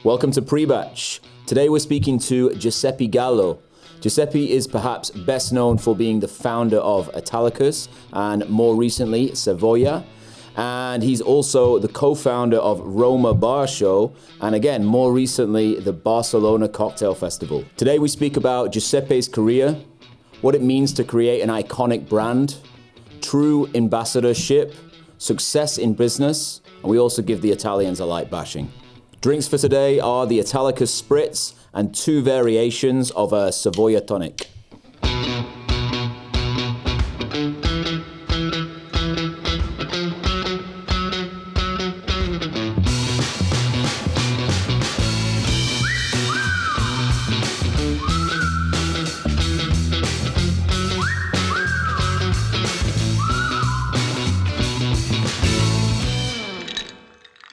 Welcome to Pre-Batch. Today we're speaking to Giuseppe Gallo. Giuseppe is perhaps best known for being the founder of Italicus and more recently Savoia. And he's also the co-founder of Roma Bar Show and again, more recently, the Barcelona Cocktail Festival. Today we speak about Giuseppe's career, what it means to create an iconic brand, true ambassadorship, success in business, and we also give the Italians a light bashing. Drinks for today are the Italicus Spritz and two variations of a Savoia tonic.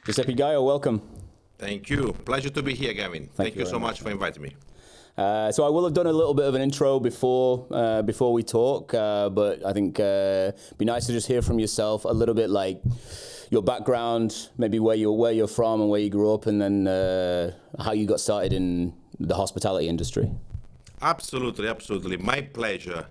Giuseppe Gallo, welcome. Thank you. Pleasure to be here, Gavin. Thank you so much for inviting me. So I will have done a little bit of an intro before we talk, but I think it'd be nice to just hear from yourself a little bit, like your background, maybe where you're from and where you grew up, and then how you got started in the hospitality industry. Absolutely. My pleasure.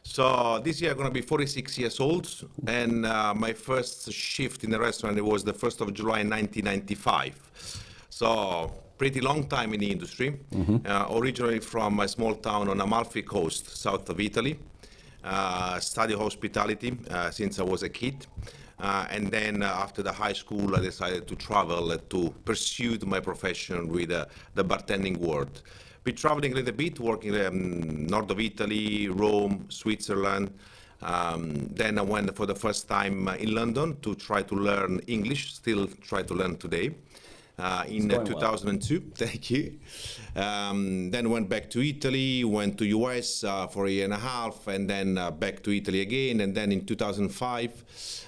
So this year I'm going to be 46 years old, and my first shift in the restaurant, it was the 1st of July 1995. So pretty long time in the industry. Originally from a small town on Amalfi Coast, south of Italy. Studied hospitality since I was a kid. And then after the high school, I decided to travel to pursue my profession with the bartending world. Been traveling a little bit, working in north of Italy, Rome, Switzerland. Then I went for the first time in London to try to learn English, still try to learn today. In 2002, well. Thank you. Then went back to Italy, went to US for a year and a half, and then back to Italy again. And then in 2005,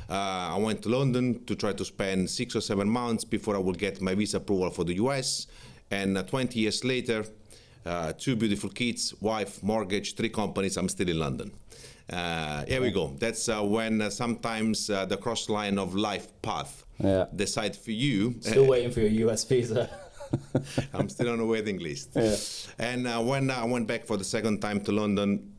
I went to London to try to spend 6 or 7 months before I would get my visa approval for the US. And 20 years later, 2 beautiful kids, wife, mortgage, 3 companies, I'm still in London. Here we go. That's when sometimes the cross line of life path decide for you. Still waiting for your US visa. I'm still on the waiting list. Yeah. And when I went back for the second time to London,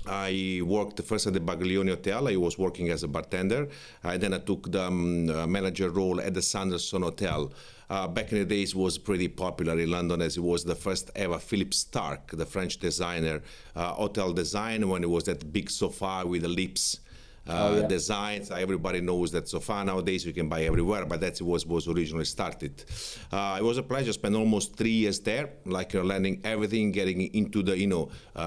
I worked first at the Baglioni Hotel. I was working as a bartender. Then I took the manager role at the Sanderson Hotel. Back in the days, it was pretty popular in London as it was the first ever Philippe Starck, the French designer, hotel design, when it was that big sofa with the lips. Designs. Everybody knows that sofa nowadays you can buy everywhere, but that's was originally started. It was a pleasure. Spent almost 3 years there, learning everything, getting into the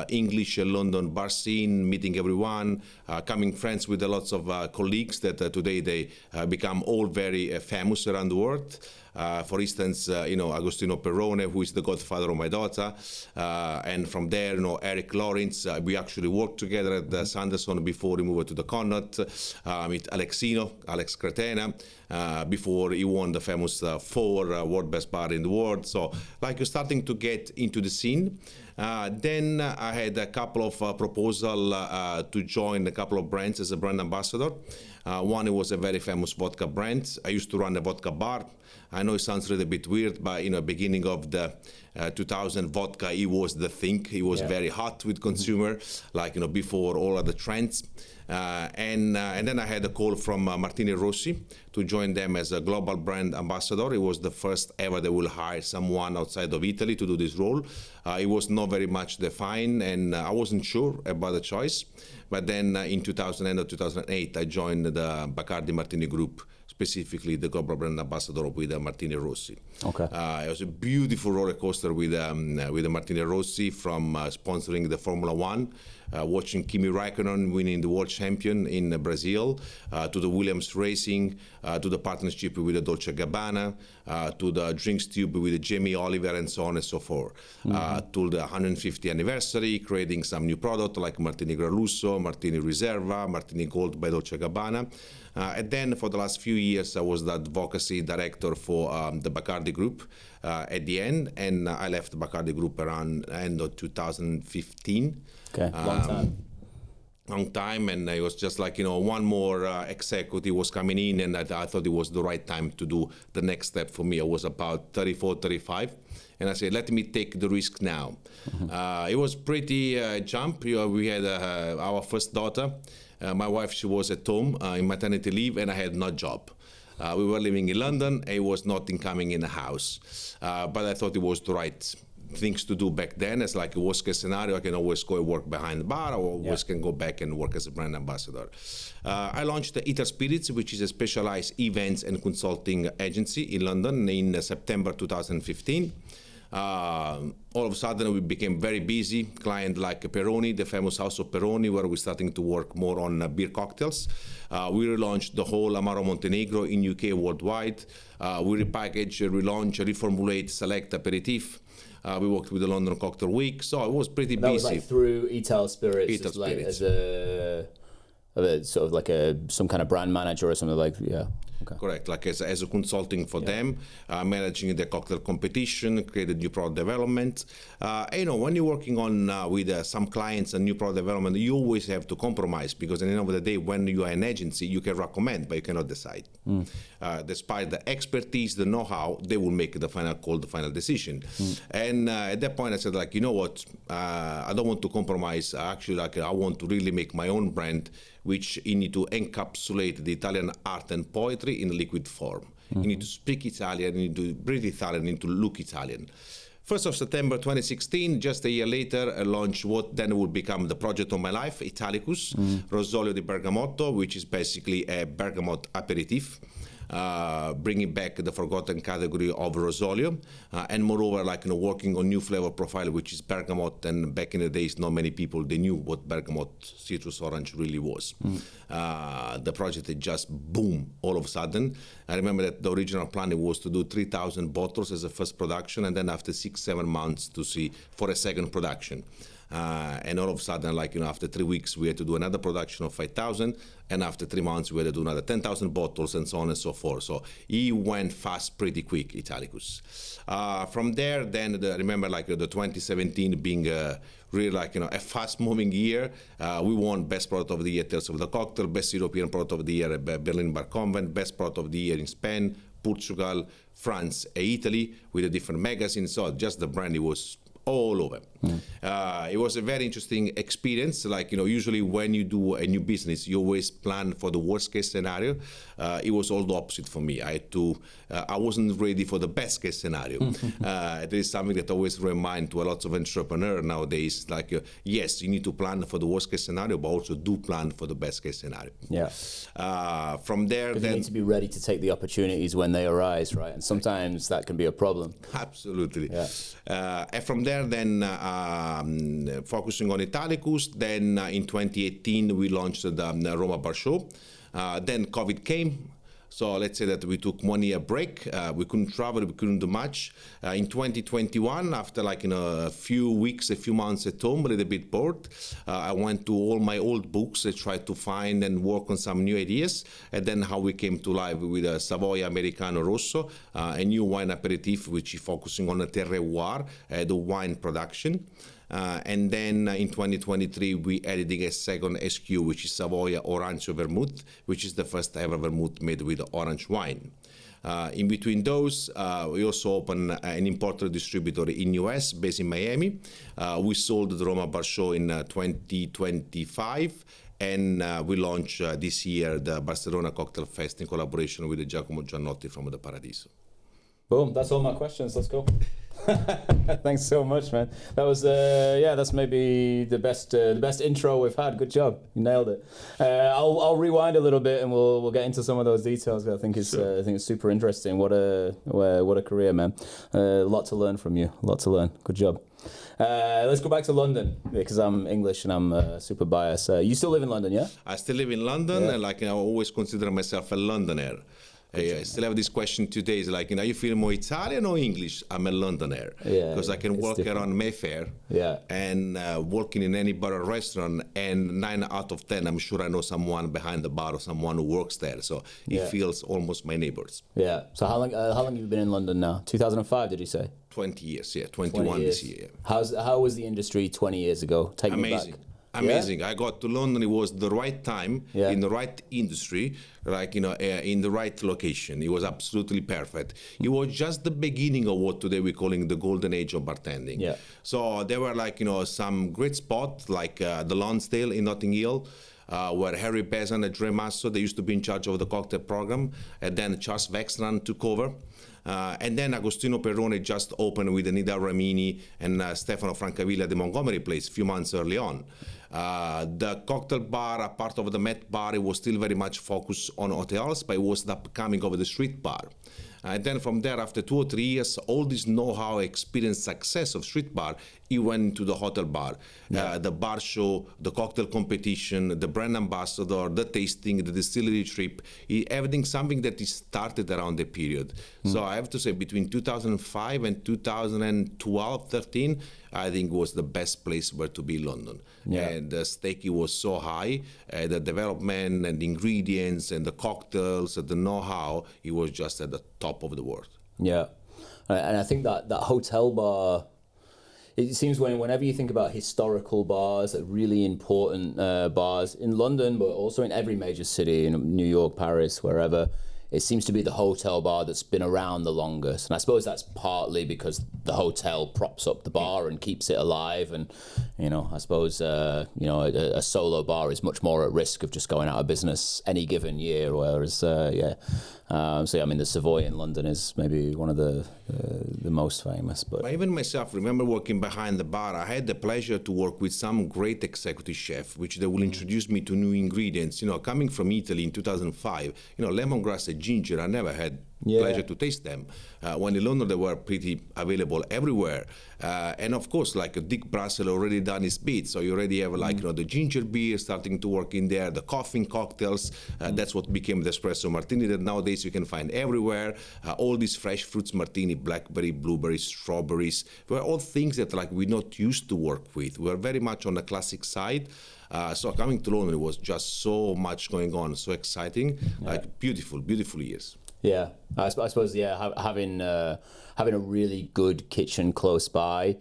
English London bar scene, meeting everyone, coming friends with lots of colleagues that today they become all very famous around the world. For instance, Agostino Perrone, who is the godfather of my daughter, and from there, Eric Lawrence. We actually worked together at the Sanderson before he moved to the Connaught. With Alex Cretena, before he won the famous 4 World Best Bar in the world. So, you're starting to get into the scene. Then I had a couple of proposals to join a couple of brands as a brand ambassador. One, it was a very famous vodka brand. I used to run a vodka bar. I know it sounds a little bit weird, but beginning of the 2000 vodka, it was the thing. It was very hot with consumer, before all of the trends. And then I had a call from Martini Rossi to join them as a global brand ambassador. It was the first ever they will hire someone outside of Italy to do this role. It was not very much defined, and I wasn't sure about the choice. But then in 2008, I joined the Bacardi-Martini Group, specifically the global brand ambassador with Martini Rossi. Okay. It was a beautiful roller coaster with Martini Rossi, from sponsoring the Formula One, watching Kimi Räikkönen winning the world champion in Brazil, to the Williams Racing, to the partnership with the Dolce & Gabbana, to the drinks tube with Jamie Oliver, and so on and so forth, to the 150th anniversary, creating some new product like Martini Gralusso, Martini Riserva, Martini Gold by Dolce & Gabbana. And then for the last few years, I was the advocacy director for the Bacardi Group at the end, and I left the Bacardi Group around end of 2015. Okay, long time. long time, and it was just like, one more executive was coming in, and I thought it was the right time to do the next step for me. I was about 34, 35, and I said, let me take the risk now. It was pretty jump. We had our first daughter. My wife, she was at home in maternity leave, and I had no job. We were living in London. It was nothing coming in the house, but I thought it was the right things to do back then. It's like a worst case scenario, I can always go and work behind the bar, or always can go back and work as a brand ambassador. I launched the Ita Spirits, which is a specialized events and consulting agency in London in September 2015. All of a sudden we became very busy. Client like Peroni, the famous house of Peroni, where we're starting to work more on beer cocktails. We relaunched the whole Amaro Montenegro in UK worldwide. We repackaged, relaunch, reformulate, select aperitif. We worked with the London Cocktail Week, so it was pretty busy. That was like through Ital Spirits, Ital Spirits. As a sort of like some kind of brand manager or something like, yeah. Okay. Correct, like as a consulting for them, managing the cocktail competition, created new product development. When you're working on with some clients and new product development, you always have to compromise, because at the end of the day, when you are an agency, you can recommend, but you cannot decide. Despite the expertise, the know-how, they will make the final call, the final decision. And at that point, I said, like, you know what, I don't want to compromise. Actually, like, I want to really make my own brand, which you need to encapsulate the Italian art and poetry in liquid form. You need to speak Italian, you need to breathe Italian, you need to look Italian. 1st of September 2016, just a year later, I launched what then would become the project of my life, Italicus, Rosolio di Bergamotto, which is basically a bergamot aperitif. Bringing back the forgotten category of Rosolio, and moreover, like, working on new flavor profile, which is bergamot. And back in the days, not many people, they knew what bergamot citrus orange really was. The project had just boom all of a sudden. I remember that the original plan was to do 3,000 bottles as a first production, and then after 6-7 months to see for a second production. And all of a sudden, like, after 3 weeks, we had to do another production of 5,000, and after 3 months, we had to do another 10,000 bottles, and so on and so forth. So he went fast, pretty quick, Italicus. From there, then I remember, like, the 2017 being really, like, a fast-moving year. We won Best Product of the Year, Tales of the Cocktail, Best European Product of the Year at Berlin Bar Convent, Best Product of the Year in Spain, Portugal, France, and Italy, with a different magazine. So just the brand, it was all over. It was a very interesting experience. Like, usually when you do a new business, you always plan for the worst case scenario. It was all the opposite for me. I wasn't ready for the best case scenario. There is something that I always remind to a lot of entrepreneurs nowadays, like, yes, you need to plan for the worst case scenario, but also do plan for the best case scenario. Yeah. From there, then you need to be ready to take the opportunities when they arise, right? And sometimes that can be a problem. Absolutely. Yeah. And from there, then focusing on Italicus. Then in 2018, we launched the Roma Bar Show. Then COVID came. So let's say that we took 1 year break. We couldn't travel, we couldn't do much. In 2021, after like a few weeks, a few months at home, a little bit bored, I went to all my old books. I tried to find and work on some new ideas. And then how we came to life with Savoia Americano Rosso, a new wine aperitif, which is focusing on the terroir, the wine production. And then in 2023, we added a second SQ, which is Savoia Orange Vermouth, which is the first ever vermouth made with orange wine. In between those, we also opened an importer distributor in US, based in Miami. We sold the Roma Bar Show in 2025. And we launched this year the Barcelona Cocktail Fest in collaboration with Giacomo Giannotti from the Paradiso. Boom, that's all my questions. Let's go. Thanks so much, man. That was that's maybe the best intro we've had. Good job, you nailed it. I'll rewind a little bit and we'll get into some of those details. I think it's super interesting. What a career, man. A lot to learn from you. A lot to learn. Good job. Let's go back to London because I'm English and I'm super biased. You still live in London, yeah? I still live in London, and I always consider myself a Londoner. I still have this question today. Is like, you feel more Italian or English? I'm a Londoner because I can walk around Mayfair and working in any bar or restaurant, and 9 out of 10, I'm sure I know someone behind the bar or someone who works there. So it feels almost my neighbors. Yeah. So how long have you been in London now? 2005, did you say? 20 years, 21 this year. How was the industry 20 years ago? Take me back. Amazing. I got to London. It was the right time, in the right industry, like, in the right location. It was absolutely perfect. It was just the beginning of what today we're calling the golden age of bartending. Yeah. So there were like, some great spots like the Lonsdale in Notting Hill, where Harry Bezan and Dre Masso, they used to be in charge of the cocktail program, and then Charles Vextran took over. And then Agostino Perrone just opened with Nida Ramini and Stefano Francavilla at the Montgomery Place a few months early on. The cocktail bar, a part of the Met Bar, it was still very much focused on hotels, but it was the coming of the street bar. And then from there, after 2 or 3 years, all this know-how, experience, success of street bar, he went into the hotel bar, the bar show, the cocktail competition, the brand ambassador, the tasting, the distillery trip, everything, something that is started around the period. So I have to say, between 2005 and 2012, 13, I think was the best place where to be in London. And the stake was so high, the development and the ingredients and the cocktails, the know-how, it was just at the top of the world. Yeah, and I think that hotel bar, it seems whenever you think about historical bars, really important bars in London, but also in every major city, in New York, Paris, wherever, it seems to be the hotel bar that's been around the longest. And I suppose that's partly because the hotel props up the bar and keeps it alive. And, I suppose, a solo bar is much more at risk of just going out of business any given year. Whereas, the Savoia in London is maybe one of the most famous. But even myself, remember working behind the bar, I had the pleasure to work with some great executive chef, which they will introduce me to new ingredients. Coming from Italy in 2005, lemongrass and ginger, I never had pleasure to taste them. When in London, they were pretty available everywhere. And of course, like Dick Brassel already done his bit. So you already have the ginger beer starting to work in there, the coffee cocktails. That's what became the espresso martini that nowadays you can find everywhere. All these fresh fruits martini, blackberry, blueberries, strawberries, were all things that we're not used to work with. We're very much on the classic side. So coming to London, it was just so much going on, so exciting, beautiful, beautiful years. Yeah, I suppose having a really good kitchen close by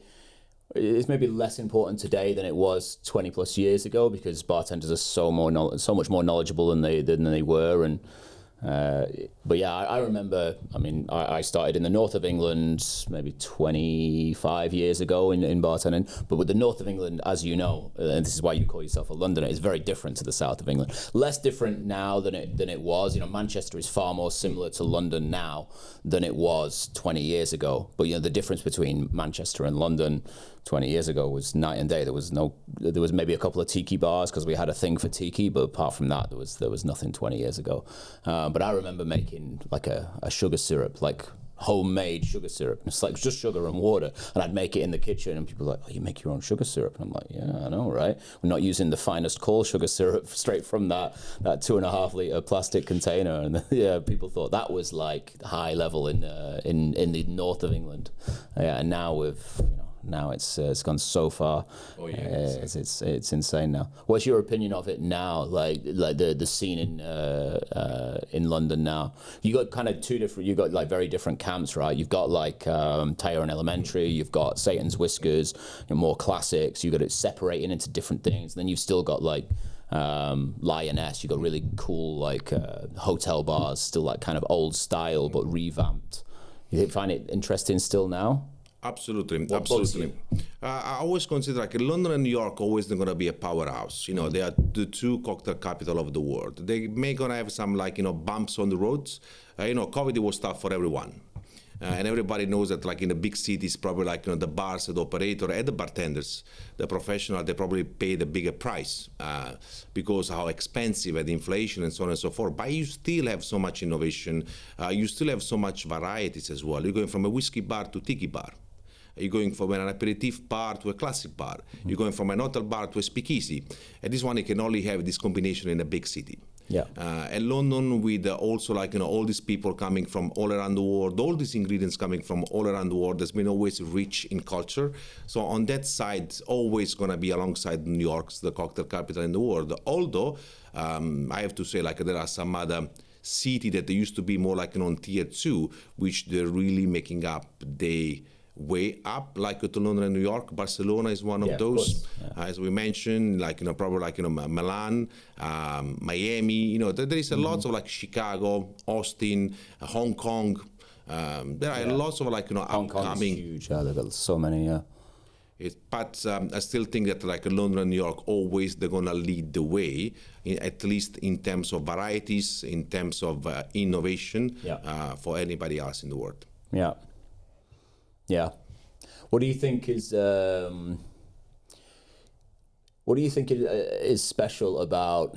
is maybe less important today than it was 20 plus years ago, because bartenders are so much more knowledgeable than they were. And but yeah, I remember, I started in the north of England maybe 25 years ago in bartending, but with the north of England, as you know, and this is why you call yourself a Londoner, is very different to the south of England. Less different now than it was. Manchester is far more similar to London now than it was 20 years ago. But the difference between Manchester and London 20 years ago was night and day. There was maybe a couple of tiki bars because we had a thing for tiki, but apart from that, there was nothing 20 years ago. But I remember making like a sugar syrup, like homemade sugar syrup. It's like just sugar and water, and I'd make it in the kitchen, and people were like, "Oh, you make your own sugar syrup?" And I'm like, "Yeah, I know, right? We're not using the finest coal sugar syrup straight from that 2.5 liter plastic container." And people thought that was like high level in the north of England. And now it's gone so far. Oh yeah, it's insane now. What's your opinion of it now? Like the scene in London now. You got kind of two different. You got like very different camps, right? You've got like Tyrone Elementary. You've got Satan's Whiskers. More classics. You got it separating into different things. Then you've still got like Lioness. You got really cool like hotel bars, still like kind of old style but revamped. You find it interesting still now? Absolutely. I always consider London and New York always going to be a powerhouse. They are the two cocktail capital of the world. They may gonna have some bumps on the roads. COVID was tough for everyone. And everybody knows that in the big cities, probably the bars, the operator, and the bartenders, the professional, they probably pay the bigger price because how expensive and inflation and so on and so forth. But you still have so much innovation. You still have so much varieties as well. You're going from a whiskey bar to tiki bar. You're going from an aperitif bar to a classic bar. You're going from an hotel bar to a speakeasy. And this one, you can only have this combination in a big city. Yeah. And London with also all these people coming from all around the world, all these ingredients coming from all around the world has been always rich in culture. So on that side, always going to be alongside New York's the cocktail capital in the world. Although I have to say there are some other city that they used to be more on tier 2, which they're really making up way up, like to London and New York. Barcelona is one of those, as we mentioned, like, probably like, Milan, Miami, there is a lot of like Chicago, Austin, Hong Kong. There are lots of like, Hong Kong upcoming. is huge. They've got so many, But I still think that like London and New York, always they're gonna lead the way, at least in terms of varieties, in terms of innovation, for anybody else in the world. Yeah. Yeah. What do you think is special about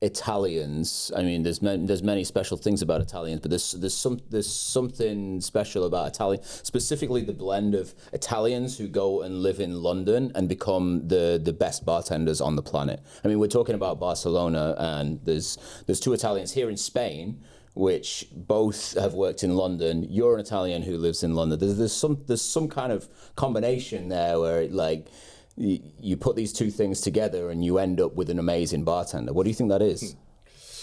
Italians? I mean, there's many special things about Italians, but there's something special about Italian, specifically the blend of Italians who go and live in London and become the best bartenders on the planet. I mean, we're talking about Barcelona, and there's two Italians here in Spain, which both have worked in London. You're an Italian who lives in London. There's some kind of combination there where you put these two things together and you end up with an amazing bartender. What do you think that is?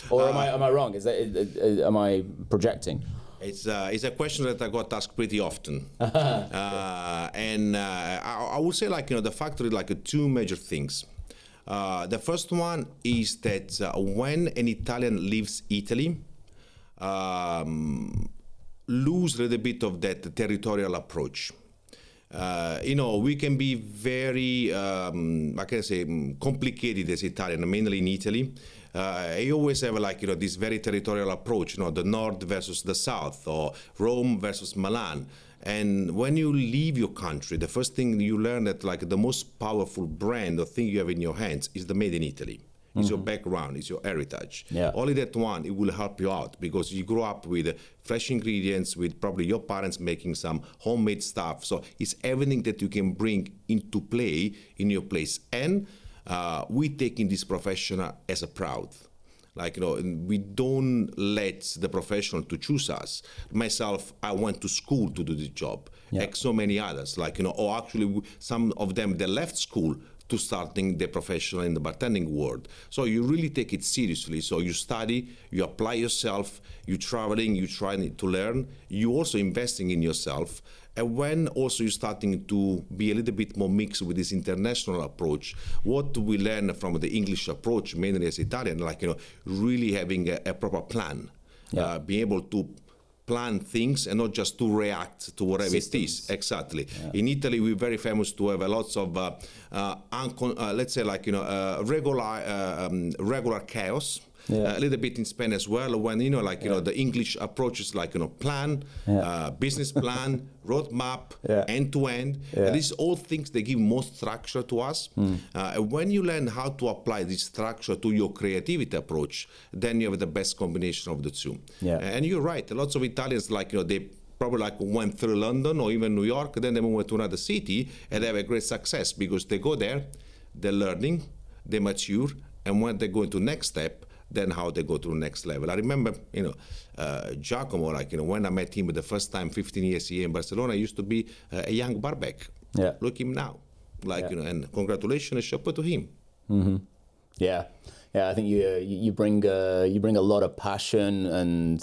Or am I wrong? Am I projecting? It's a question that I got asked pretty often, and I would say the factor is like two major things. The first one is that when an Italian leaves Italy, lose a little bit of that territorial approach. We can be very, complicated as Italian, mainly in Italy. You always have this very territorial approach, the north versus the south, or Rome versus Milan. And when you leave your country, the first thing you learn that the most powerful brand or thing you have in your hands is the made in Italy. It's your background, it's your heritage. Yeah. Only that one, it will help you out because you grow up with fresh ingredients, with probably your parents making some homemade stuff. So it's everything that you can bring into play in your place. And we taking this profession as a proud. We don't let the professional to choose us. Myself, I went to school to do the job, like so many others. Or actually some of them, they left school to starting the professional in the bartending world. So you really take it seriously. So you study, you apply yourself, you're traveling, you trying to learn, you also investing in yourself. And when also you're starting to be a little bit more mixed with this international approach, what we learn from the English approach, mainly as Italian, really having a proper plan, being able to plan things and not just to react to whatever Systems. it is. Exactly. Yeah. In Italy, we're very famous to have a lots of, regular chaos. A little bit in Spain as well, when the English approach is plan, business plan, roadmap, end to end. And these all things they give more structure to us. And when you learn how to apply this structure to your creativity approach, then you have the best combination of the two. And you're right, lots of Italians they probably went through London or even New York, then they move to another city and they have a great success because they go there, they're learning, they mature, and when they go into next step, then how they go to the next level. I remember, Giacomo, when I met him the first time 15 years here in Barcelona, he used to be a young barback. Look him now, and congratulations, chapeau to him. Mm-hmm. Yeah, I think you bring a lot of passion and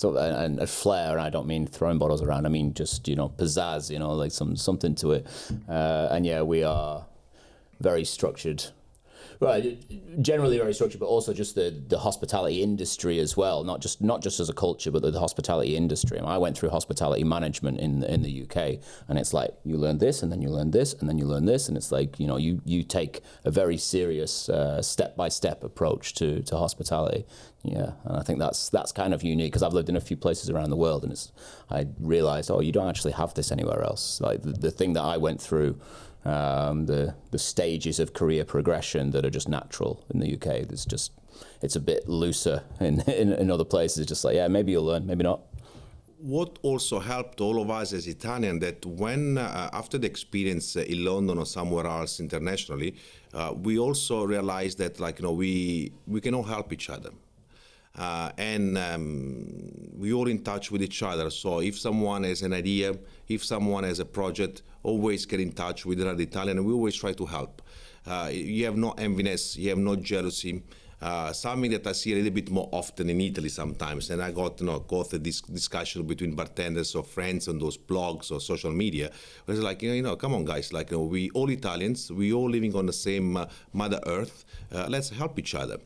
and flair. I don't mean throwing bottles around. I mean just pizzazz. Something to it. And we are very structured. Right, generally very structured, but also just the hospitality industry as well. Not just as a culture, but the hospitality industry. I went through hospitality management in the UK, and it's you learn this, and then you learn this, and then you learn this, and it's you take a very serious step-by-step approach to hospitality. Yeah, and I think that's kind of unique because I've lived in a few places around the world, and I realized, you don't actually have this anywhere else. The thing that I went through. The stages of career progression that are just natural in the UK. It's a bit looser in other places. Just maybe you'll learn, maybe not. What also helped all of us as Italian that when after the experience in London or somewhere else internationally, we also realized that we can all help each other. And we all in touch with each other. So if someone has an idea, if someone has a project, always get in touch with another Italian, and we always try to help. You have no enviness, you have no jealousy. something that I see a little bit more often in Italy sometimes. And I got this discussion between bartenders or friends on those blogs or social media. It's like, come on, guys, like, we all Italians, we all living on the same Mother Earth. Let's help each other.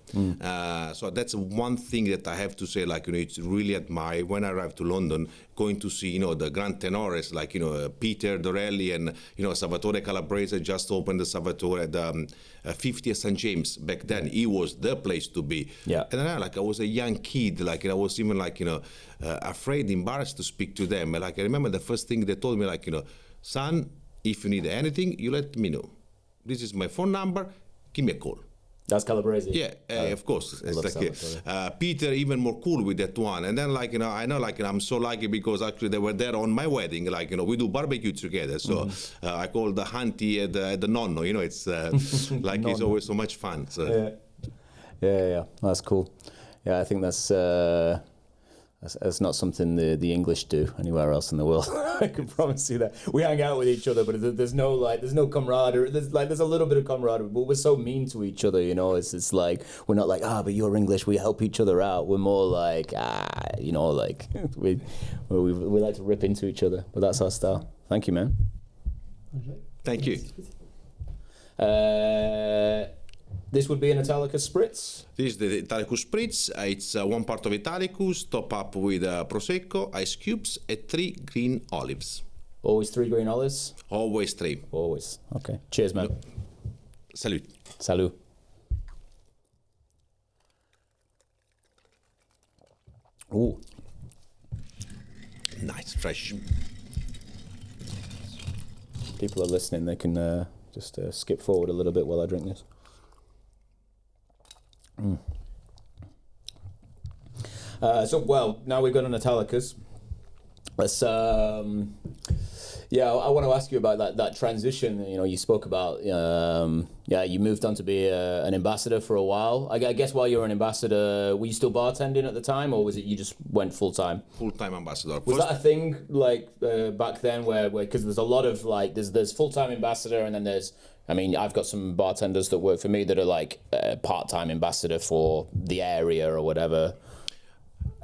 So that's one thing that I have to say, like, it's really admire when I arrived to London, going to see, the grand tenores like, Peter Dorelli and, Salvatore Calabrese just opened the Salvatore at the 50th St. James. Back then, he was the place to be. Yeah. And then, I was a young kid, like, I was even like, afraid, embarrassed to speak to them. And, like, I remember the first thing they told me, like, son, if you need anything, you let me know. This is my phone number. Give me a call. That's Calabrese. Yeah, of course. It's like Peter, even more cool with that one. And then, like, I know, like, I'm so lucky because actually they were there on my wedding. Like, we do barbecue together. So I call the auntie at the nonno. It's like it's always so much fun. So. Yeah. That's cool. Yeah, I think that's not something the English do anywhere else in the world. I can promise you that. We hang out with each other, but there's no camaraderie. There's a little bit of camaraderie, but we're so mean to each other, It's like we're not like, but you're English, we help each other out. We're more like, like we like to rip into each other. But that's our style. Thank you, man. Thank you. This would be an Italicus Spritz. This is the Italicus Spritz. It's one part of Italicus, top up with Prosecco, ice cubes, and 3 green olives. Always 3 green olives? Always 3. Always. Okay. Cheers, man. Salut. Salut. Ooh. Nice, fresh. People are listening. They can just skip forward a little bit while I drink this. Now we've got an Italicus. Let's, I want to ask you about that transition. You spoke about, you moved on to be an ambassador for a while. I guess while you were an ambassador, were you still bartending at the time, or was it you just went full time? Full time ambassador. Was that a thing back then, where because there's a lot of there's full time ambassador, and then there's. I've got some bartenders that work for me that are like part-time ambassador for the area or whatever.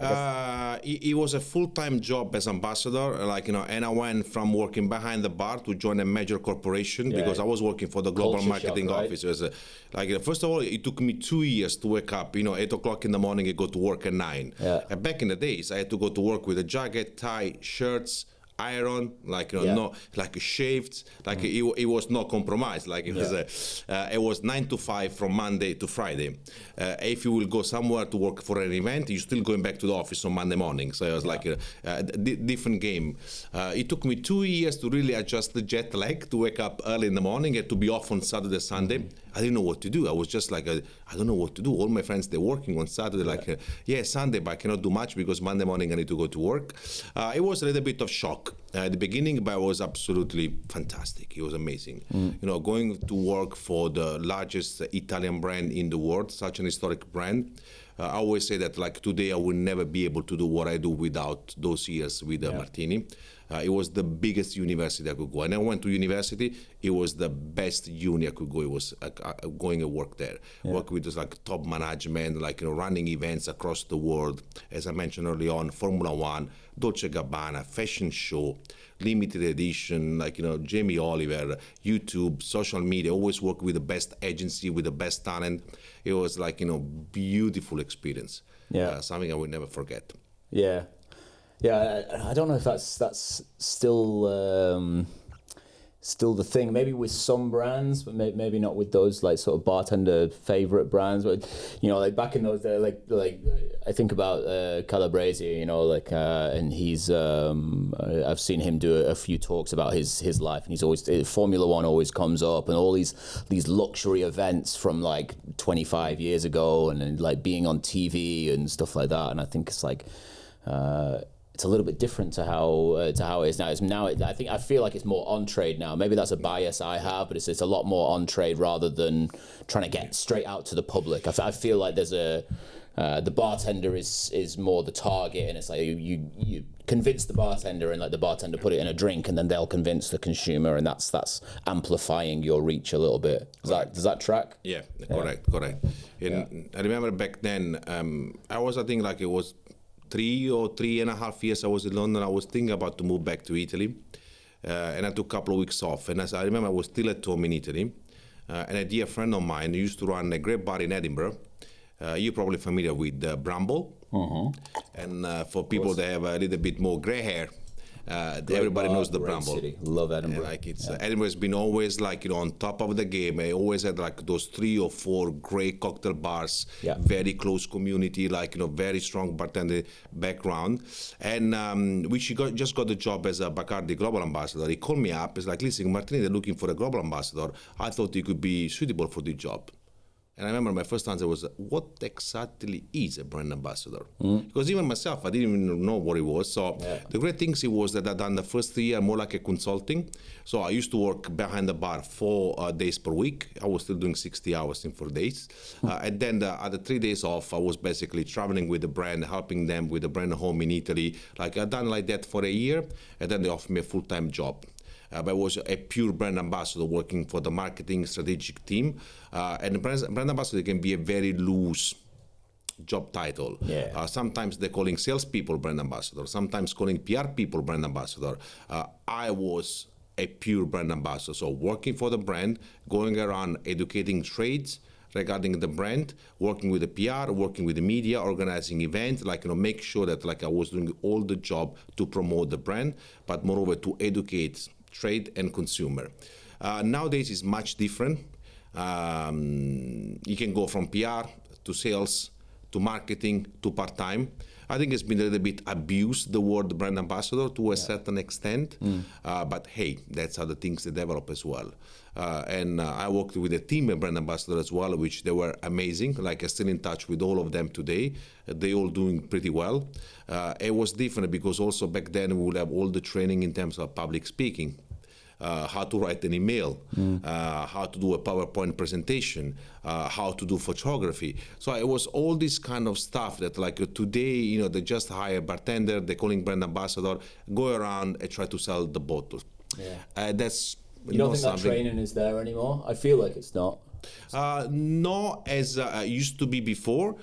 It was a full-time job as ambassador, and I went from working behind the bar to join a major corporation because I was working for the global Culture marketing shock, right? office. It was, first of all, it took me 2 years to wake up, 8 o'clock in the morning and go to work at 9. Yeah. And back in the days, I had to go to work with a jacket, tie, shirts, iron, no, shaved, it was no compromise. It was 9 to 5 from Monday to Friday. If you will go somewhere to work for an event, you're still going back to the office on Monday morning. So it was like a different game. It took me 2 years to really adjust the jet lag, to wake up early in the morning and to be off on Saturday, Sunday. I didn't know what to do. I was just like, I don't know what to do. All my friends, they're working on Saturday, Sunday, but I cannot do much because Monday morning I need to go to work. It was a little bit of shock at the beginning, but it was absolutely fantastic. It was amazing. Going to work for the largest Italian brand in the world, such an historic brand. I always say that today I will never be able to do what I do without those years with Martini. It was the biggest university I could go. And I went to university. It was the best uni I could go. It was going to work there. Work with this top management, running events across the world. As I mentioned early on, Formula One, Dolce & Gabbana, fashion show, limited edition, Jamie Oliver, YouTube, social media. Always work with the best agency, with the best talent. It was beautiful experience. Yeah. Something I will never forget. Yeah. Yeah, I don't know if that's still the thing. Maybe with some brands, but maybe not with those sort of bartender favorite brands. But back in those days, I think about Calabrese. And he's I've seen him do a few talks about his life, and he's always Formula One always comes up, and all these luxury events from 25 years ago, and being on TV and stuff like that. And I think it's it's a little bit different to how it is now. I feel like it's more on trade now. Maybe that's a bias I have, but it's a lot more on trade rather than trying to get straight out to the public. I feel like there's The bartender is more the target, and it's like you convince the bartender, and like the bartender put it in a drink, and then they'll convince the consumer, and that's amplifying your reach a little bit. Does that track? Yeah, correct. And I remember back then, I think like it was 3.5 years I was in London. I was thinking about to move back to Italy, and I took a couple of weeks off. And as I remember, I was still at home in Italy, and a dear friend of mine used to run a great bar in Edinburgh. You're probably familiar with Bramble. And for people that have a little bit more gray hair, everybody knows the Bramble. City. Love Edinburgh. And Edinburgh's been always on top of the game. I always had those 3 or 4 great cocktail bars, very close community, very strong bartender background. And we just got the job as a Bacardi global ambassador. He called me up. He's like, listen, Martini, they're looking for a global ambassador. I thought you could be suitable for the job. And I remember my first answer was, what exactly is a brand ambassador? Because even myself, I didn't even know what it was. So the great thing was that I'd done the first 3 years more like a consulting. So I used to work behind the bar 4 days per week. I was still doing 60 hours in 4 days. And then at the 3 days off, I was basically traveling with the brand, helping them with the brand home in Italy. I'd done like that for a year, and then they offered me a full-time job. But I was a pure brand ambassador working for the marketing strategic team. And brand ambassador can be a very loose job title. Sometimes they're calling salespeople brand ambassador, sometimes calling PR people brand ambassador. I was a pure brand ambassador, so working for the brand, going around educating trades regarding the brand, working with the PR, working with the media, organizing events, make sure that I was doing all the job to promote the brand, but moreover to educate trade and consumer. Nowadays it's much different. You can go from PR to sales to marketing to part-time. I think it's been a little bit abused, the word brand ambassador, to a certain extent. But hey, that's how the things develop as well. And I worked with a team of brand ambassador as well, which they were amazing. I'm still in touch with all of them today. They all doing pretty well. It was different because also back then we would have all the training in terms of public speaking. How to write an email, how to do a PowerPoint presentation, how to do photography. So it was all this kind of stuff that today, they just hire a bartender, they're calling brand ambassador, go around and try to sell the bottle. That's you don't think that training is there anymore? I feel like it's not. Not as used to be before.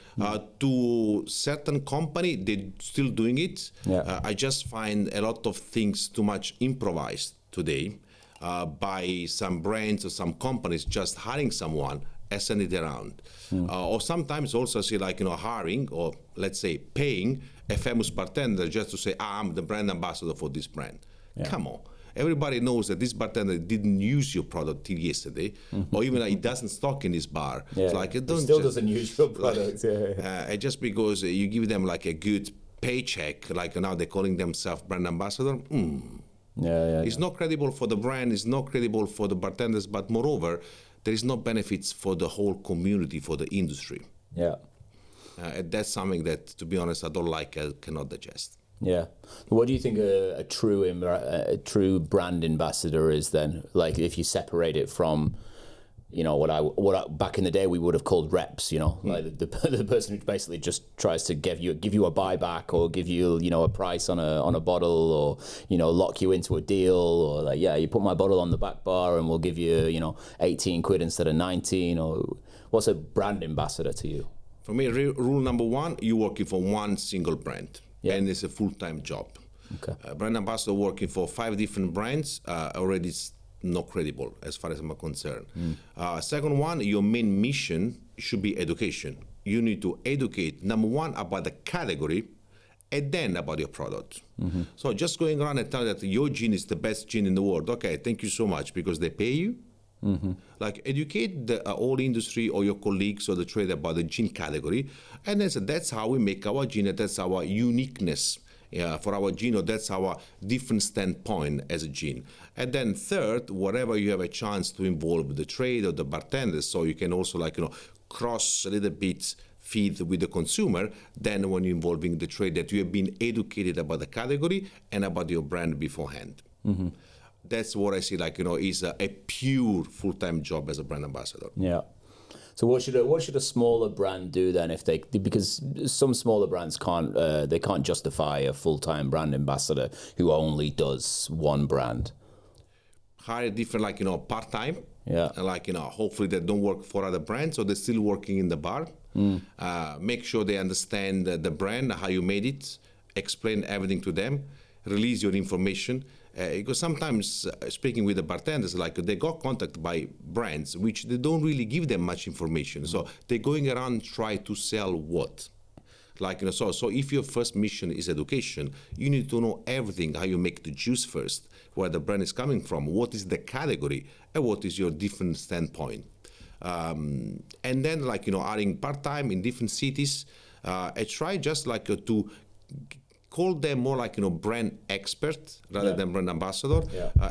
To certain company, they're still doing it. I just find a lot of things too much improvised today by some brands or some companies just hiring someone and send it around. Or sometimes also see hiring or let's say paying a famous bartender just to say, I'm the brand ambassador for this brand. Come on. Everybody knows that this bartender didn't use your product till yesterday, or even it doesn't stock in this bar. It's it still doesn't use your product. Just because you give them a good paycheck, now they're calling themselves brand ambassador. It's not credible for the brand, it's not credible for the bartenders, but moreover, there is no benefits for the whole community, for the industry. That's something that, to be honest, I don't like, I cannot digest. What do you think a true brand ambassador is then? If you separate it from, what back in the day we would have called reps, like the person who basically just tries to give you a buyback or give you, a price on a bottle, or, lock you into a deal, or you put my bottle on the back bar and we'll give you, 18 quid instead of 19, or what's a brand ambassador to you? For me, rule number 1, you're working for one single brand. And it's a full-time job. Brand ambassador working for 5 different brands already is not credible as far as I'm concerned. Second one, your main mission should be education. You need to educate, number 1, about the category, and then about your product. So just going around and telling that your gin is the best gin in the world. Okay, thank you so much, because they pay you. Educate the whole industry or your colleagues or the trade about the gin category, and that's how we make our gin, and that's our uniqueness for our gin, or that's our different standpoint as a gin. And then third, whatever you have a chance to involve the trade or the bartenders, so you can also cross a little bit feed with the consumer, then when you're involving the trade, that you have been educated about the category and about your brand beforehand. That's what I see is a pure full-time job as a brand ambassador. So what should a smaller brand do then because some smaller brands can't justify a full-time brand ambassador who only does one brand. Hire different, part-time. Yeah. Hopefully they don't work for other brands, so they're still working in the bar. Make sure they understand the brand, how you made it, explain everything to them, release your information. Because sometimes speaking with the bartenders, they got contacted by brands which they don't really give them much information. So they're going around try to sell what? So if your first mission is education, you need to know everything, how you make the juice first, where the brand is coming from, what is the category, and what is your different standpoint. And then adding part-time in different cities, I try just to call them more brand expert rather than brand ambassador,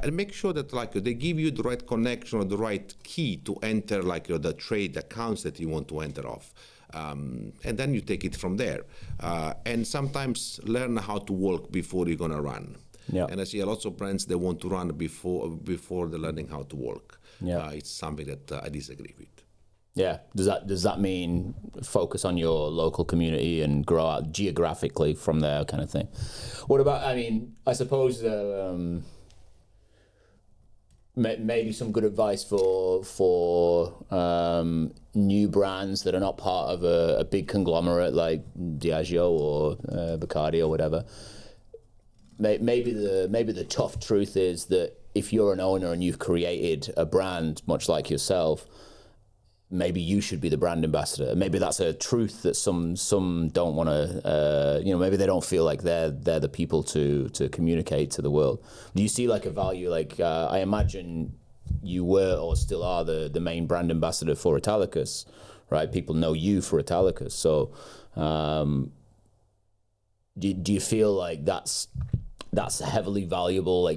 and make sure that they give you the right connection or the right key to enter the trade accounts that you want to enter off. And then you take it from there. And sometimes learn how to walk before you're gonna run. Yeah. And I see lots of brands that want to run before they're learning how to walk. Yeah. It's something that I disagree with. Yeah. Does that mean focus on your local community and grow out geographically from there, kind of thing? What about? I suppose maybe some good advice for new brands that are not part of a big conglomerate like Diageo or Bacardi or whatever. Maybe the tough truth is that if you're an owner and you've created a brand much like yourself, maybe you should be the brand ambassador. Maybe that's a truth that some don't want to, maybe they don't feel like they're the people to communicate to the world. Do you see a value? I imagine you were or still are the main brand ambassador for Italicus, right? People know you for Italicus. So do you feel like that's heavily valuable,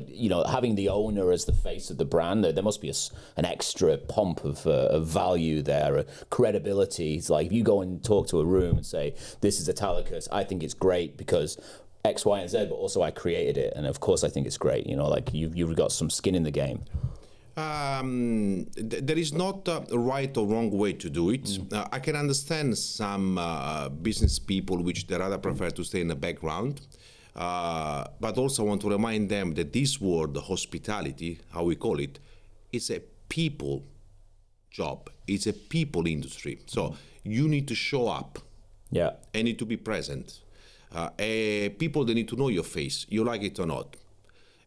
having the owner as the face of the brand? There must be an extra pomp of value there, credibility. It's if you go and talk to a room and say, this is Italicus, I think it's great because X, Y, and Z, but also I created it, and of course I think it's great. You've got some skin in the game. There is not a right or wrong way to do it. I can understand some business people which they rather prefer to stay in the background. But also I want to remind them that this word, the hospitality, how we call it, is a people job. It's a people industry. So you need to show up. Yeah. And need to be present. People, they need to know your face, you like it or not.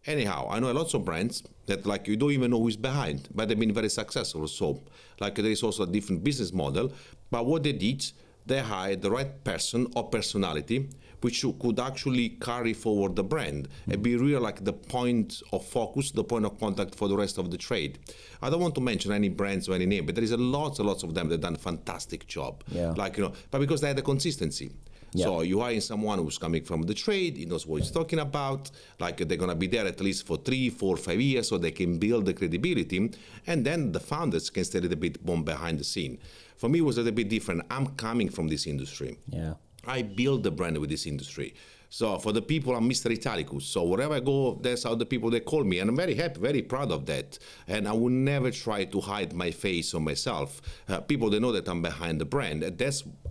Anyhow, I know lots of brands that you don't even know who's behind, but they've been very successful. So there is also a different business model. But what they did, they hired the right person or personality which could actually carry forward the brand and be real the point of focus, the point of contact for the rest of the trade. I don't want to mention any brands or any name, but there is lots of them that have done a fantastic job. Yeah. But because they had the consistency. Yeah. So you hire someone who's coming from the trade, he knows what he's talking about, they're going to be there at least for 3, 4, 5 years so they can build the credibility, and then the founders can stay a little bit more behind the scene. For me, it was a little bit different. I'm coming from this industry. Yeah. I build the brand with this industry. So for the people, I'm Mr. Italicus. So wherever I go, that's how the people, they call me. And I'm very happy, very proud of that. And I will never try to hide my face or myself. People, they know that I'm behind the brand. And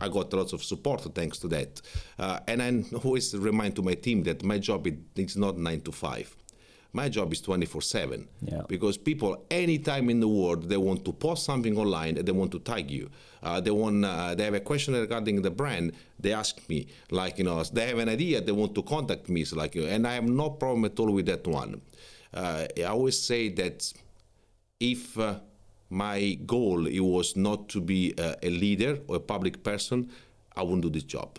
I got lots of support thanks to that. And I always remind to my team that my job is not 9 to 5. My job is 24/7. Yeah. Because people, anytime in the world, they want to post something online and they want to tag you. They have a question regarding the brand. They ask me, they have an idea, they want to contact me. And I have no problem at all with that one. I always say that if my goal it was not to be a leader or a public person, I wouldn't do this job.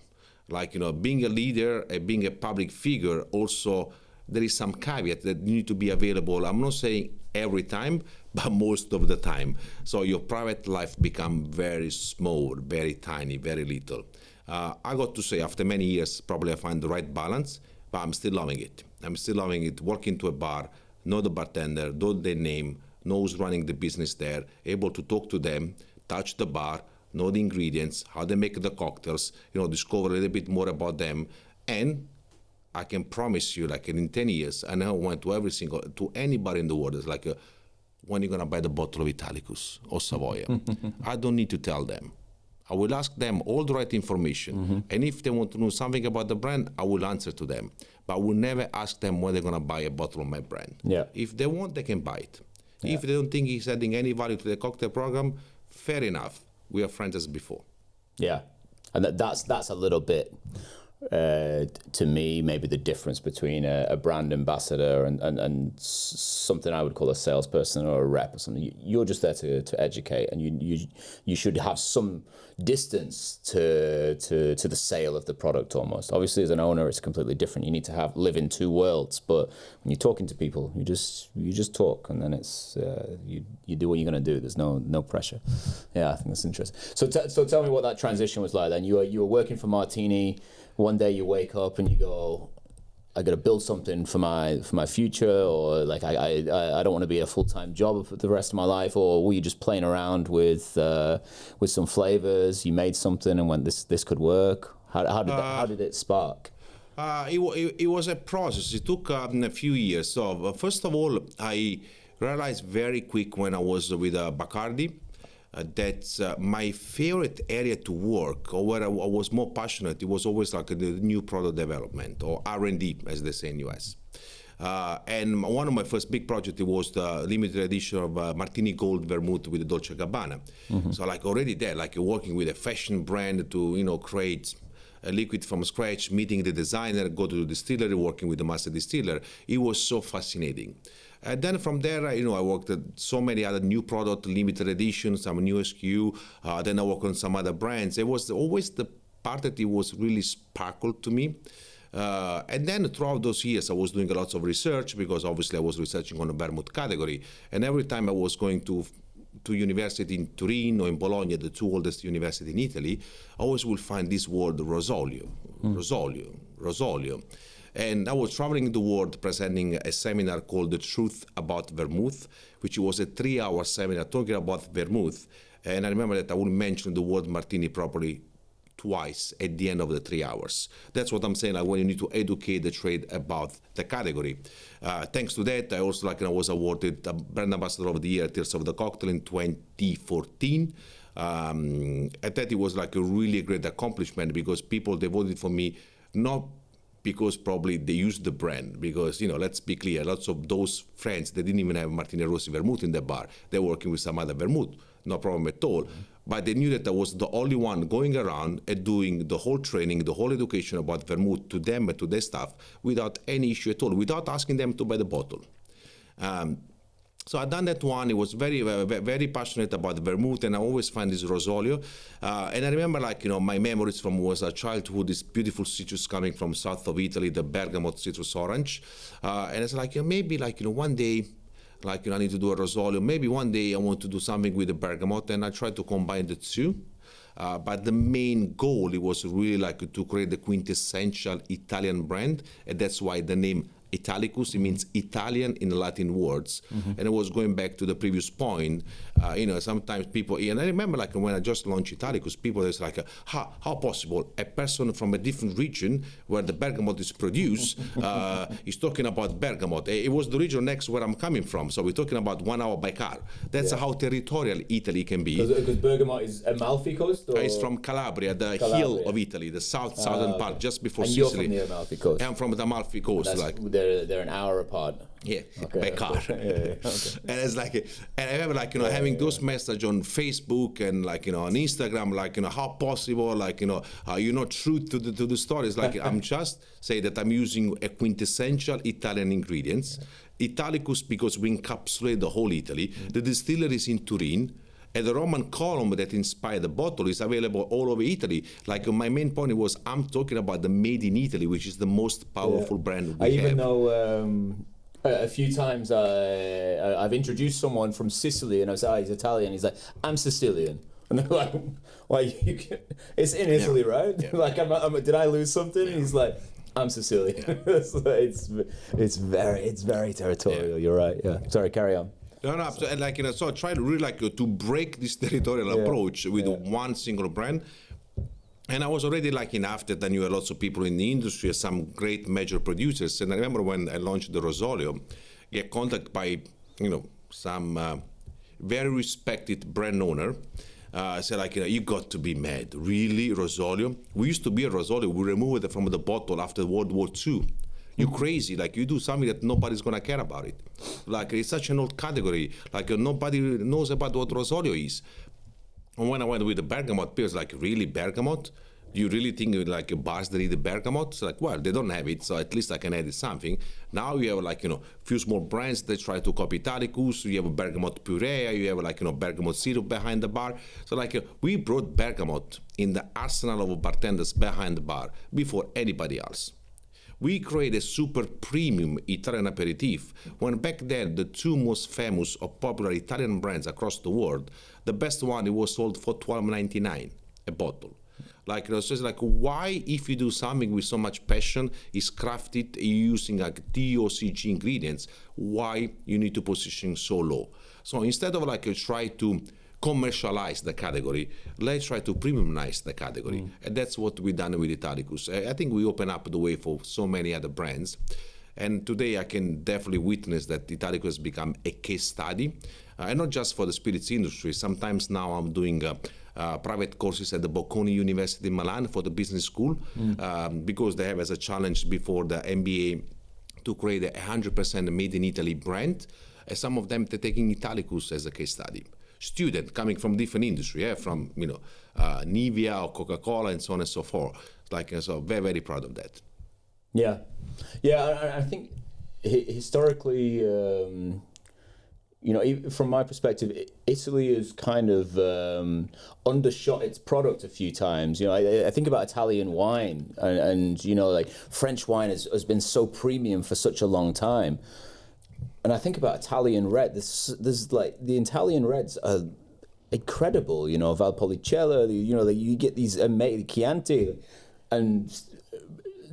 Being a leader and being a public figure also, there is some caveat that you need to be available. I'm not saying every time, but most of the time. So your private life become very small, very tiny, very little. I got to say, after many years, probably I find the right balance, but I'm still loving it. I'm still loving it. Walk into a bar, know the bartender, know their name, know who's running the business there, able to talk to them, touch the bar, know the ingredients, how they make the cocktails, discover a little bit more about them, and I can promise you, in 10 years, I now went to anybody in the world. It's when you're going to buy the bottle of Italicus or Savoia. I don't need to tell them. I will ask them all the right information. And if they want to know something about the brand, I will answer to them. But I will never ask them when they're going to buy a bottle of my brand. Yeah. If they want, they can buy it. Yeah. If they don't think he's adding any value to the cocktail program, fair enough. We are friends as before. Yeah, and that's a little bit, to me, maybe the difference between a brand ambassador and something I would call a salesperson or a rep or something. You're just there to educate, and you should have some distance to the sale of the product almost. Obviously, as an owner, it's completely different. You need to live in two worlds. But when you're talking to people, you just talk, and then it's you do what you're going to do. There's no pressure. Yeah, I think that's interesting. So tell me what that transition was like. Then you were working for Martini. One day you wake up and you go, I got to build something for my future, or like I don't want to be a full-time job for the rest of my life, or were you just playing around with some flavors? You made something and went, this could work. How did it spark? It was a process. It took a few years. So first of all, I realized very quick when I was with Bacardi. That's my favorite area to work, or where I was more passionate. It was always like the new product development, or R&D, as they say in US. And one of my first big projects was the limited edition of Martini Gold Vermouth with the Dolce & Gabbana. So like already there, like working with a fashion brand to create a liquid from scratch, meeting the designer, go to the distillery, working with the master distiller. It was so fascinating. And then from there, I worked at so many other new product, limited editions, some new SKU. Then I worked on some other brands. It was always the part that it was really sparkled to me. And then throughout those years, I was doing a lot of research, because obviously I was researching on the vermouth category. And every time I was going to university in Turin or in Bologna, the two oldest universities in Italy, I always will find this word Rosolio. And I was traveling the world presenting a seminar called The Truth About Vermouth, which was a 3-hour seminar talking about vermouth. And I remember that I would mention the word martini properly twice at the end of the 3 hours. That's what I'm saying, like when you need to educate the trade about the category. Thanks to that, I also I was awarded a Brand Ambassador of the Year at Tears of the Cocktail in 2014. At that, it was like a really great accomplishment, because people, they voted for me, not because probably they used the brand, because, let's be clear, lots of those friends, they didn't even have Martini Rossi vermouth in the bar. They were working with some other vermouth, no problem at all. But they knew that I was the only one going around and doing the whole training, the whole education about vermouth to them and to their staff without any issue at all, without asking them to buy the bottle. So I done that one. It was very, very passionate about the vermouth, and I always find this Rosolio. And I remember, my memories from was a childhood, this beautiful citrus coming from south of Italy, the bergamot citrus orange. And it's maybe one day, I need to do a Rosolio. Maybe one day I want to do something with the bergamot, and I try to combine the two. But the main goal, it was really to create the quintessential Italian brand, and that's why the name Italicus, it means Italian in Latin words. And it was going back to the previous point. Sometimes people, and I remember when I just launched Italicus, people is how possible a person from a different region where the bergamot is produced is talking about bergamot. It was the region next where I'm coming from, so we're talking about 1 hour by car. That's how territorial Italy can be. Because bergamot is Amalfi Coast? Or? It's from Calabria, the hill of Italy, the southern part, just before and Sicily. And you're from the Amalfi Coast? I'm from the Amalfi Coast. They're an hour apart. Yeah, okay, by car. Okay. And it's and I remember having those messages on Facebook and on Instagram, how possible, you're not true to the stories. I'm just saying that I'm using a quintessential Italian ingredients. Italicus, because we encapsulate the whole Italy. The distillery is in Turin. And the Roman column that inspired the bottle is available all over Italy. My main point was, I'm talking about the made in Italy, which is the most powerful brand we have. I even know a few times I've introduced someone from Sicily, and I was he's Italian. He's like, I'm Sicilian. And they're like, why? It's in Italy, right? Yeah. Did I lose something? Yeah. He's like, I'm Sicilian. Yeah. it's very territorial. Yeah. You're right. Yeah. Sorry, carry on. No, so I try to really to break this territorial approach with one single brand. And I was already enough that I knew lots of people in the industry, some great major producers. And I remember when I launched the Rosolio, get contacted by, some very respected brand owner said like, you got to be mad. Really, Rosolio? We used to be a Rosolio. We removed it from the bottle after World War II. You're crazy. Like, you do something that nobody's gonna care about it. Like, it's such an old category. Like, nobody knows about what Rosolio is. And when I went with the bergamot, people was like, really, bergamot? Do you really think like bars that need the bergamot? It's like, well, they don't have it, so at least I can add something. Now you have like, few small brands that try to copy Italicus. You have a bergamot puree, you have like, bergamot syrup behind the bar. So like we brought bergamot in the arsenal of bartenders behind the bar before anybody else. We created a super premium Italian aperitif when back then the two most famous or popular Italian brands across the world, the best one, it was sold for $12.99 a bottle. Like, so it's like, why, if you do something with so much passion, is crafted using like DOCG ingredients, why you need to position so low? So instead of like try to commercialize the category, let's try to premiumize the category. And that's what we've done with Italicus. I think we open up the way for so many other brands. And today I can definitely witness that Italicus has become a case study, and not just for the spirits industry. Sometimes now I'm doing private courses at the Bocconi University in Milan for the business school, because they have as a challenge before the MBA to create a 100% made in Italy brand. And some of them, they're taking Italicus as a case study. Student coming from different industry, from Nivea or Coca-Cola and so on and so forth. Like, so very, very proud of that. Yeah. I think historically, from my perspective, Italy has kind of undershot its product a few times. I think about Italian wine, and like French wine has been so premium for such a long time. And I think about Italian red. There's like the Italian reds are incredible. Valpolicella. You get these Chianti, and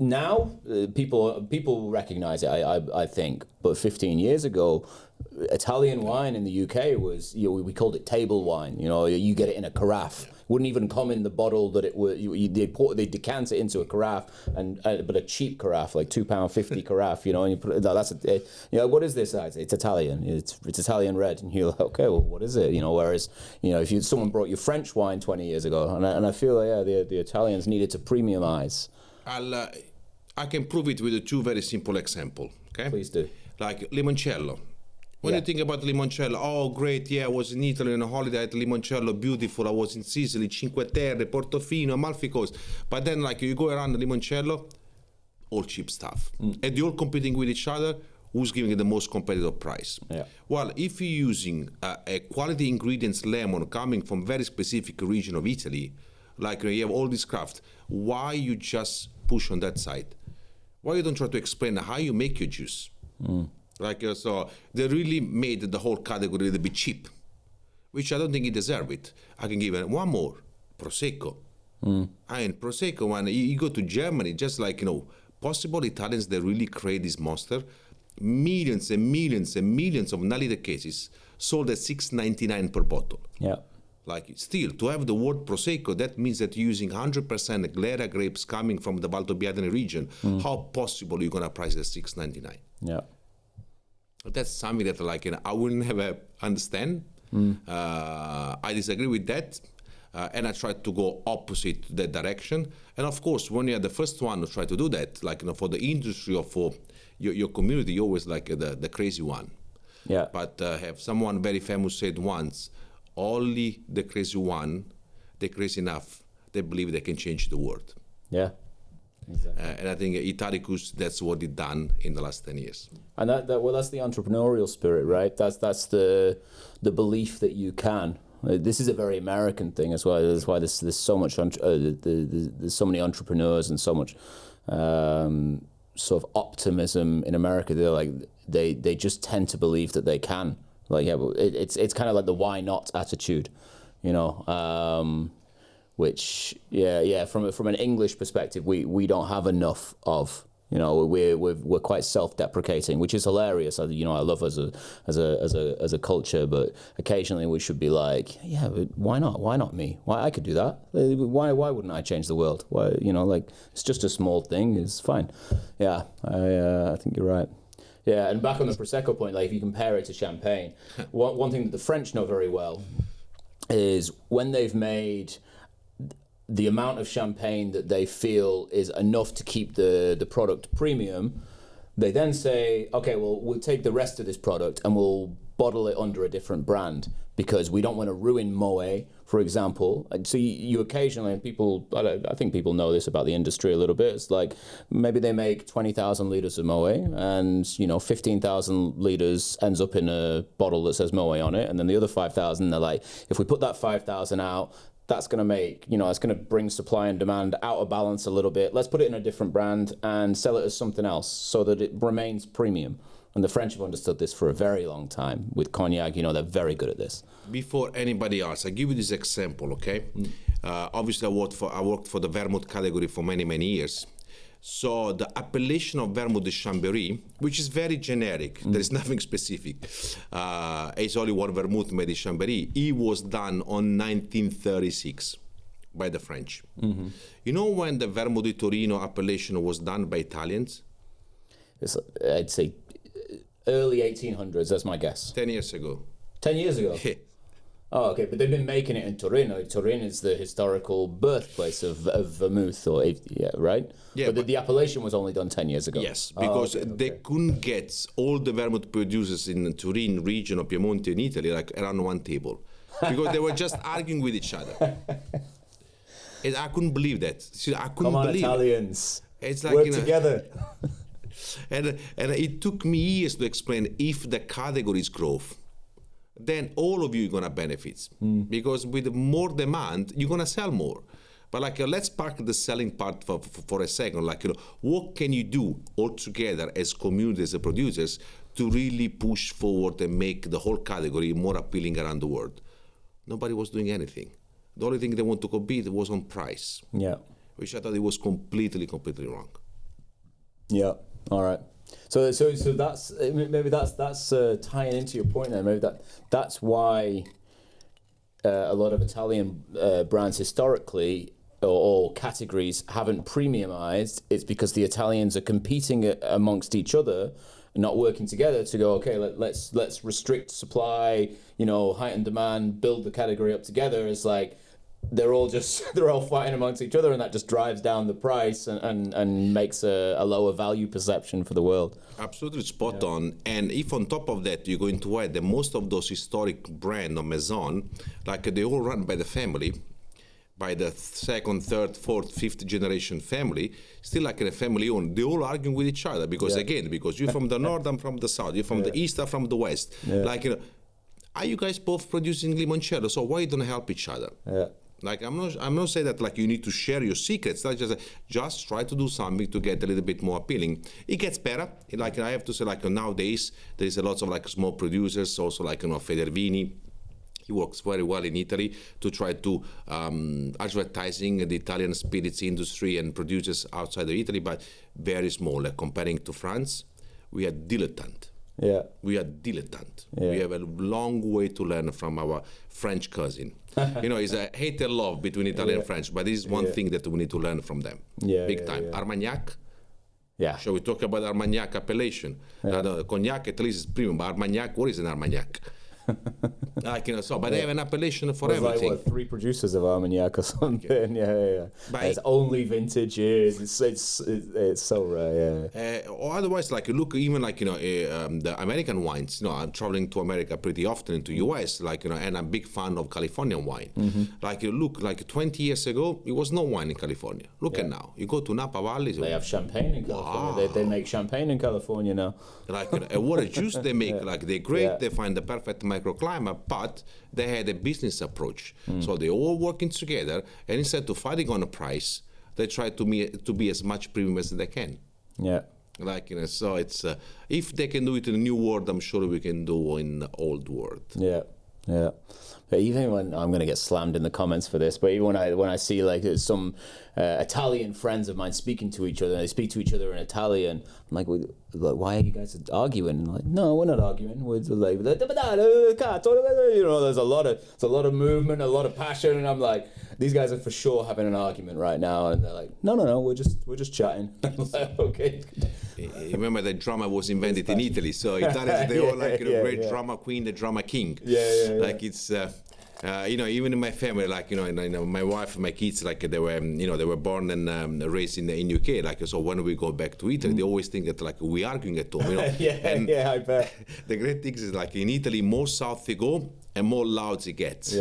now people recognize it. I think, but 15 years ago, Italian wine in the UK was we called it table wine. You get it in a carafe. Wouldn't even come in the bottle that it would. They decant it into a carafe, but a cheap carafe, like £2.50 carafe. And you put that's what is this? It's Italian. It's Italian red, and you're like, okay, well, what is it? Whereas if someone brought you French wine 20 years ago, and I feel like the Italians needed to premiumize. I can prove it with a two very simple example. Okay, please do. Like limoncello. When you think about limoncello, oh great, I was in Italy on a holiday at limoncello, beautiful. I was in Sicily, Cinque Terre, Portofino, Amalfi Coast. But then like you go around the limoncello, all cheap stuff. And they're all competing with each other. Who's giving it the most competitive price? Yeah. Well, if you're using a quality ingredients lemon coming from very specific region of Italy, like you have all this craft, why you just push on that side? Why you don't try to explain how you make your juice? So they really made the whole category a little bit cheap, which I don't think it deserves it. I can give it one more, Prosecco. And Prosecco, when you go to Germany, just like, possible Italians, they really create this monster. Millions and millions and millions of nalita cases sold at $6.99 per bottle. Yeah. Like still, to have the word Prosecco, that means that you're using 100% Glera grapes coming from the Valdobbiadene region. How possible you're gonna price it at $6.99? Yeah. That's something that I will never understand. I disagree with that, and I try to go opposite to that direction. And of course, when you're the first one to try to do that, for the industry or for your community, you're always like the crazy one. Yeah. But have someone very famous said once, only the crazy one, they're crazy enough, they believe they can change the world. Yeah. Exactly. And I think Italicus, that's what it done in the last 10 years. And that's the entrepreneurial spirit, right? That's the belief that you can. This is a very American thing as well. That's why there's so much there's so many entrepreneurs and so much sort of optimism in America. They're like they just tend to believe that they can. It's kind of like the why not attitude, which from an English perspective we don't have enough of. We're quite self-deprecating, which is hilarious. I love as a culture, but occasionally we should be like, why not me? Why I could do that? Why wouldn't I change the world? Why it's just a small thing. It's fine. Yeah, I think you're right. Yeah, and back on the Prosecco point, like if you compare it to champagne, one thing that the French know very well is when they've made the amount of champagne that they feel is enough to keep the product premium, they then say, okay, well, we'll take the rest of this product and we'll bottle it under a different brand because we don't want to ruin Moët, for example. And so you occasionally, and people, I think people know this about the industry a little bit, it's like maybe they make 20,000 litres of Moët and, 15,000 litres ends up in a bottle that says Moët on it. And then the other 5,000, they're like, if we put that 5,000 out, that's going to make, it's going to bring supply and demand out of balance a little bit. Let's put it in a different brand and sell it as something else so that it remains premium. And the French have understood this for a very long time. With cognac, they're very good at this. Before anybody else, I give you this example, okay? Obviously, I worked for the vermouth category for many, many years. So the appellation of vermouth de Chambéry, which is very generic, there is nothing specific. It's only one vermouth made in Chambéry. It was done on 1936 by the French. Mm-hmm. You know when the vermouth di Torino appellation was done by Italians? I'd say early 1800s, that's my guess. 10 years ago. 10 years ago? Oh, okay, but they've been making it in Torino. Torino is the historical birthplace of vermouth, right? Yeah, but the appellation was only done 10 years ago. Yes, because they couldn't get all the vermouth producers in the Turin region of Piemonte in Italy around one table, because they were just arguing with each other. And I couldn't believe that. I couldn't Come on, believe Italians. It's like, work together. And it took me years to explain if the categories growth, then all of you are gonna benefit because with more demand, you're gonna sell more. But let's park the selling part for a second. What can you do all together as communities, as producers, to really push forward and make the whole category more appealing around the world? Nobody was doing anything. The only thing they want to compete was on price. Yeah. Which I thought it was completely wrong. Yeah. All right. So that's maybe that's tying into your point there. Maybe that's why a lot of Italian brands historically or categories haven't premiumized. It's because the Italians are competing amongst each other, not working together to go, okay, let's restrict supply, heighten demand, build the category up together. It's like they're all fighting amongst each other, and that just drives down the price and makes a lower value perception for the world. Absolutely spot on. And if on top of that you're going to add that most of those historic brand or maison, they all run by the family, by the second, third, fourth, fifth generation family, still like in a family owned, they all arguing with each other because you're from the north, I'm from the south, you're from the east, I'm from the west. Yeah. Are you guys both producing limoncello? So why don't help each other? Yeah. I'm not saying that you need to share your secrets. Just try to do something to get a little bit more appealing. It gets better. I have to say, nowadays there is a lot of small producers, also Federvini. He works very well in Italy to try to advertising the Italian spirits industry and producers outside of Italy, but very small. Comparing to France, we are dilettante. Yeah. We are dilettante. Yeah. We have a long way to learn from our French cousin. It's a hate and love between Italian and French, but this is one thing that we need to learn from them. Big time. Yeah. Armagnac. Yeah. Shall we talk about Armagnac appellation? Cognac at least is premium, but Armagnac, what is an Armagnac? But they have an appellation for everything. Like 3 producers of Armagnac or something. Okay. Yeah. But it's only vintages. It's so rare. Yeah. Or otherwise, look, even the American wines. I'm traveling to America pretty often, into US. And I'm a big fan of Californian wine. Mm-hmm. Look, 20 years ago, it was no wine in California. Look at now. You go to Napa Valley. They have champagne in California. Wow. They make champagne in California now. What a juice they make. They're great. Yeah. They find the perfect microclimate, but they had a business approach. So they all working together, and instead of fighting on a price, they try to be as much premium as they can. Yeah. So it's if they can do it in the new world, I'm sure we can do in the old world. Yeah. But even when I'm going to get slammed in the comments for this, but even when I see some Italian friends of mine speaking to each other, and they speak to each other in Italian, I'm like, why are you guys arguing? And no, we're not arguing. We're there's a lot of movement, a lot of passion, and I'm like, these guys are for sure having an argument right now, and they're like, no, we're just chatting. I'm like, okay. Remember that drama was invented in Italy, so Italians, they all like great drama queen, the drama king. Like it's. Even in my family, like my wife, my kids, like they were born and raised in UK. Like so, when we go back to Italy, they always think that like we arguing at home. I bet. The great thing is like in Italy, more south you go, and more loud it gets.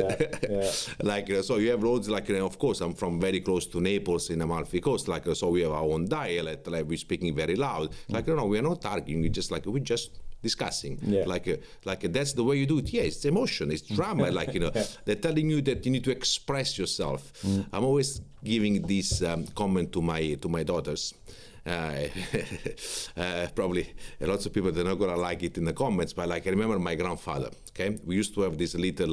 Like so, you have roads like of course I'm from very close to Naples in Amalfi Coast. Like so, we have our own dialect. Like we're speaking very loud. Like no, we are not arguing. We just discussing like that's the way you do it. It's emotion, it's drama. Like they're telling you that you need to express yourself. I'm always giving this comment to my daughters. Probably lots of people, they're not gonna like it in the comments, but like I remember my grandfather. Okay, we used to have this little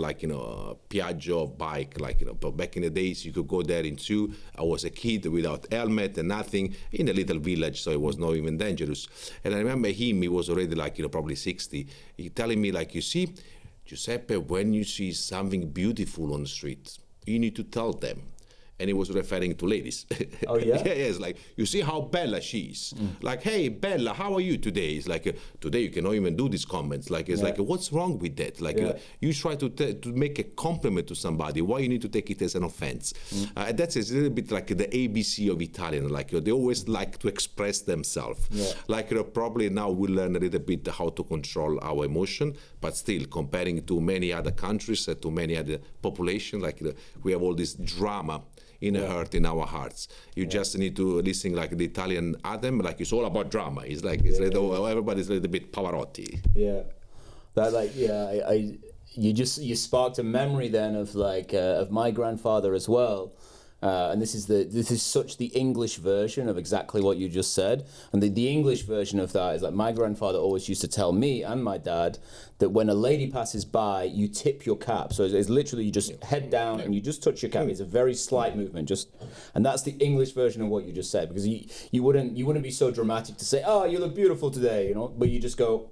Piaggio bike, but back in the days you could go there in two. I was a kid without helmet and nothing in a little village, so it was not even dangerous. And I remember him, he was already probably 60. He telling me like, you see, Giuseppe, when you see something beautiful on the street, you need to tell them. And he was referring to ladies. Oh, yeah? It's like, you see how Bella she is. Like, hey, Bella, how are you today? It's like, today you cannot even do these comments. Like, it's like, what's wrong with that? Like, you try to make a compliment to somebody. Why you need to take it as an offense? And that's a little bit like the ABC of Italian. Like, they always like to express themselves. Like, probably now we'll learn a little bit how to control our emotion. But still, comparing to many other countries, to many other populations, like, we have all this drama in a heart, in our hearts. You just need to listen like the Italian anthem, like it's all about drama. It's like everybody's a little bit Pavarotti. You sparked a memory then of my grandfather as well. And this is such the English version of exactly what you just said. And the English version of that is like my grandfather always used to tell me and my dad that when a lady passes by, you tip your cap. So it's literally you just head down and you just touch your cap. It's a very slight movement, and that's the English version of what you just said, because you wouldn't be so dramatic to say, oh, you look beautiful today, but you just go.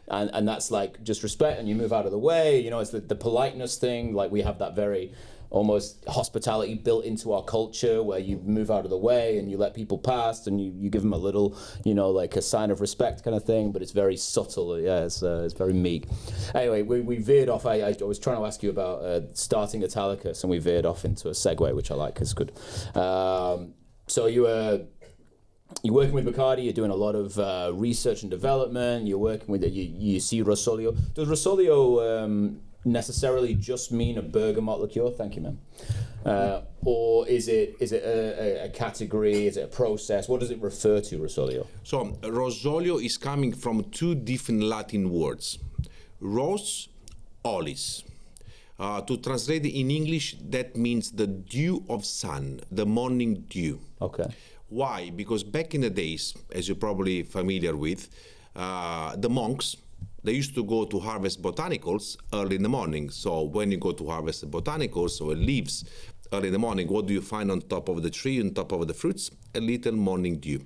And that's like just respect, and you move out of the way. It's the politeness thing. Like we have that very almost hospitality built into our culture, where you move out of the way and you let people pass and you give them a little, like a sign of respect kind of thing. But it's very subtle. It's very meek. Anyway, we veered off. I was trying to ask you about starting Italicus, and we veered off into a segue, which I like. It's good. So you're working with Bacardi, you're doing a lot of research and development, you're working with, you see Rosolio. Does Rosolio necessarily just mean a bergamot liqueur? Thank you, man. Or is it a category, is it a process? What does it refer to, Rosolio? So Rosolio is coming from two different Latin words, ros, olis. To translate it in English, that means the dew of sun, the morning dew. Okay. Why? Because back in the days, as you're probably familiar with, the monks, they used to go to harvest botanicals early in the morning. So when you go to harvest botanicals or leaves early in the morning, what do you find on top of the tree, on top of the fruits? A little morning dew.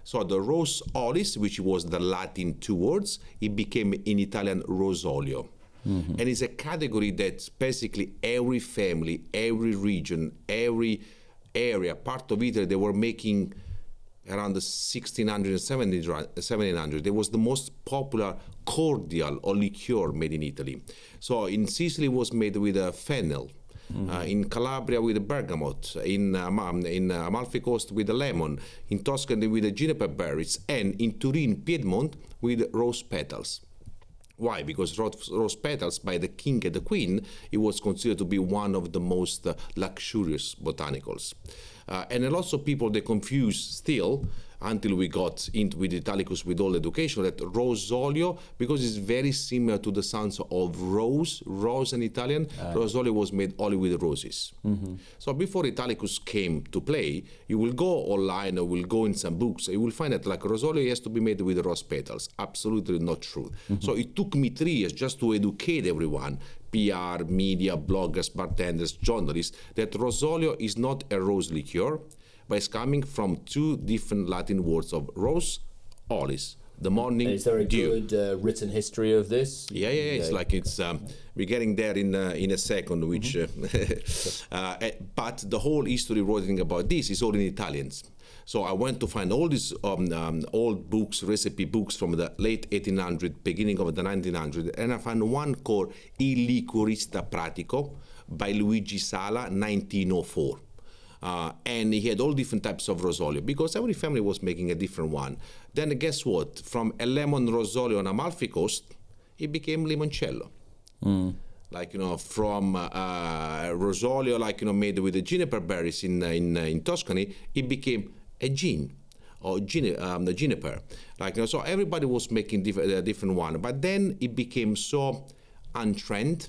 So the ros olis, which was the Latin two words, it became in Italian rosolio. And it's a category that basically every family, every region, every area, part of Italy, they were making around the 1600 and 1700. It was the most popular cordial or liqueur made in Italy. So in Sicily it was made with a fennel. In Calabria with a bergamot, in Amalfi Coast with a lemon, in Tuscany with the juniper berries, and in Turin, Piedmont with rose petals. Why? Because rose petals by the king and the queen, it was considered to be one of the most luxurious botanicals. And a lot of people, they confuse still, until we got into with Italicus with all education, that rosolio, because it's very similar to the sounds of rose in Italian, rosolio was made only with roses. So before Italicus came to play, you will go online or will go in some books, you will find that like rosolio has to be made with rose petals. Absolutely not true. So it took me 3 years just to educate everyone, PR, media, bloggers, bartenders, journalists, that rosolio is not a rose liqueur, but it's coming from two different Latin words of ros, olis. the morning Is there a dew. good written history of this? Yeah. It's like we're getting there in a second. Which, but the whole history writing about this is all in Italians. So I went to find all these old books, recipe books from the late 1800s, beginning of the 1900s, and I found one called Il Liquorista Pratico by Luigi Sala, 1904. And he had all different types of rosolio because every family was making a different one. Then guess what? From a lemon rosolio on Amalfi Coast, it became limoncello. Like, from rosolio, like, made with the juniper berries in Tuscany, it became a gin or the juniper. Like, so everybody was making a different one. But then it became so untrend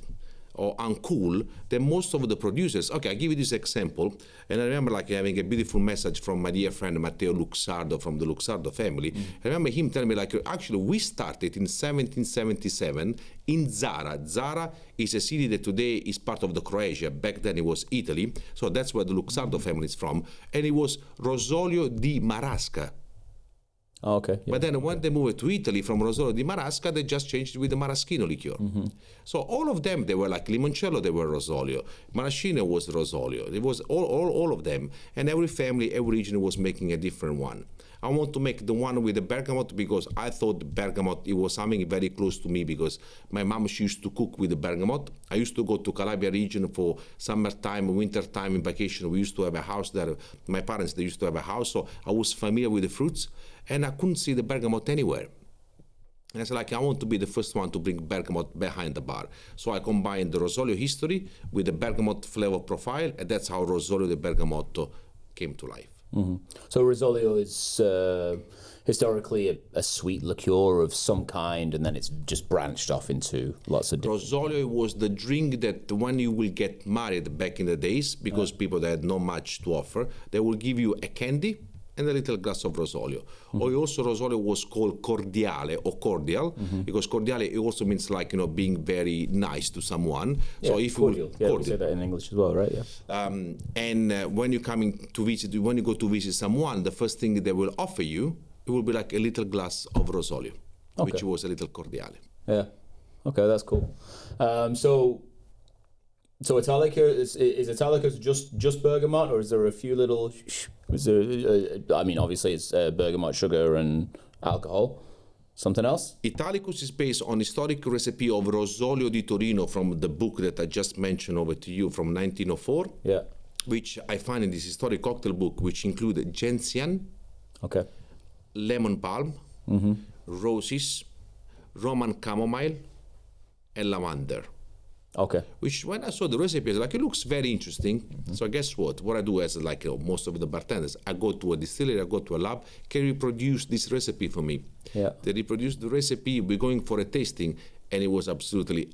or uncool that most of the producers, okay, I'll give you this example. And I remember like having a beautiful message from my dear friend Matteo Luxardo from the Luxardo family. I remember him telling me like, actually we started in 1777 in Zara. Zara is a city that today is part of the Croatia. Back then it was Italy. So that's where the Luxardo family is from. And it was Rosolio di Marasca. Oh, okay. Yeah. But then when they moved to Italy from Rosolio di Marasca, they just changed it with the Maraschino liqueur. So all of them, they were like limoncello, they were Rosolio. Maraschino was Rosolio. It was all of them. And every family, every region was making a different one. I want to make the one with the bergamot because I thought bergamot, it was something very close to me because my mom, she used to cook with the bergamot. I used to go to Calabria region for summertime, wintertime in vacation. We used to have a house there. My parents, they used to have a house, so I was familiar with the fruits and I couldn't see the bergamot anywhere. And I said, like, I want to be the first one to bring bergamot behind the bar. So I combined the Rosolio history with the bergamot flavor profile, and that's how Rosolio di Bergamotto came to life. So Rosolio is historically a sweet liqueur of some kind, and then it's just branched off into lots of different... Rosolio was the drink that when you will get married back in the days, because people that had not much to offer, they will give you a candy and a little glass of Rosolio. Or also Rosolio was called cordiale or cordial, because cordiale it also means like, being very nice to someone. Yeah, so if cordial. you We say that in English as well, right? Yeah. And when you're coming to visit, when you go to visit someone, the first thing they will offer you, it will be like a little glass of Rosolio, which was a little cordiale. Yeah. Okay, that's cool. So Italicus is Italicus just bergamot, or is there a few little? Is there? I mean, obviously it's bergamot, sugar, and alcohol. Something else? Italicus is based on historic recipe of Rosolio di Torino from the book that I just mentioned over to you from 1904. Yeah. Which I find in this historic cocktail book, which include gentian, lemon balm, roses, Roman chamomile, and lavender. Okay. Which when I saw the recipe, I was like, it looks very interesting. So guess what? What I do as like most of the bartenders, I go to a distillery, I go to a lab, can you reproduce this recipe for me? Yeah. They reproduced the recipe, we're going for a tasting, and it was absolutely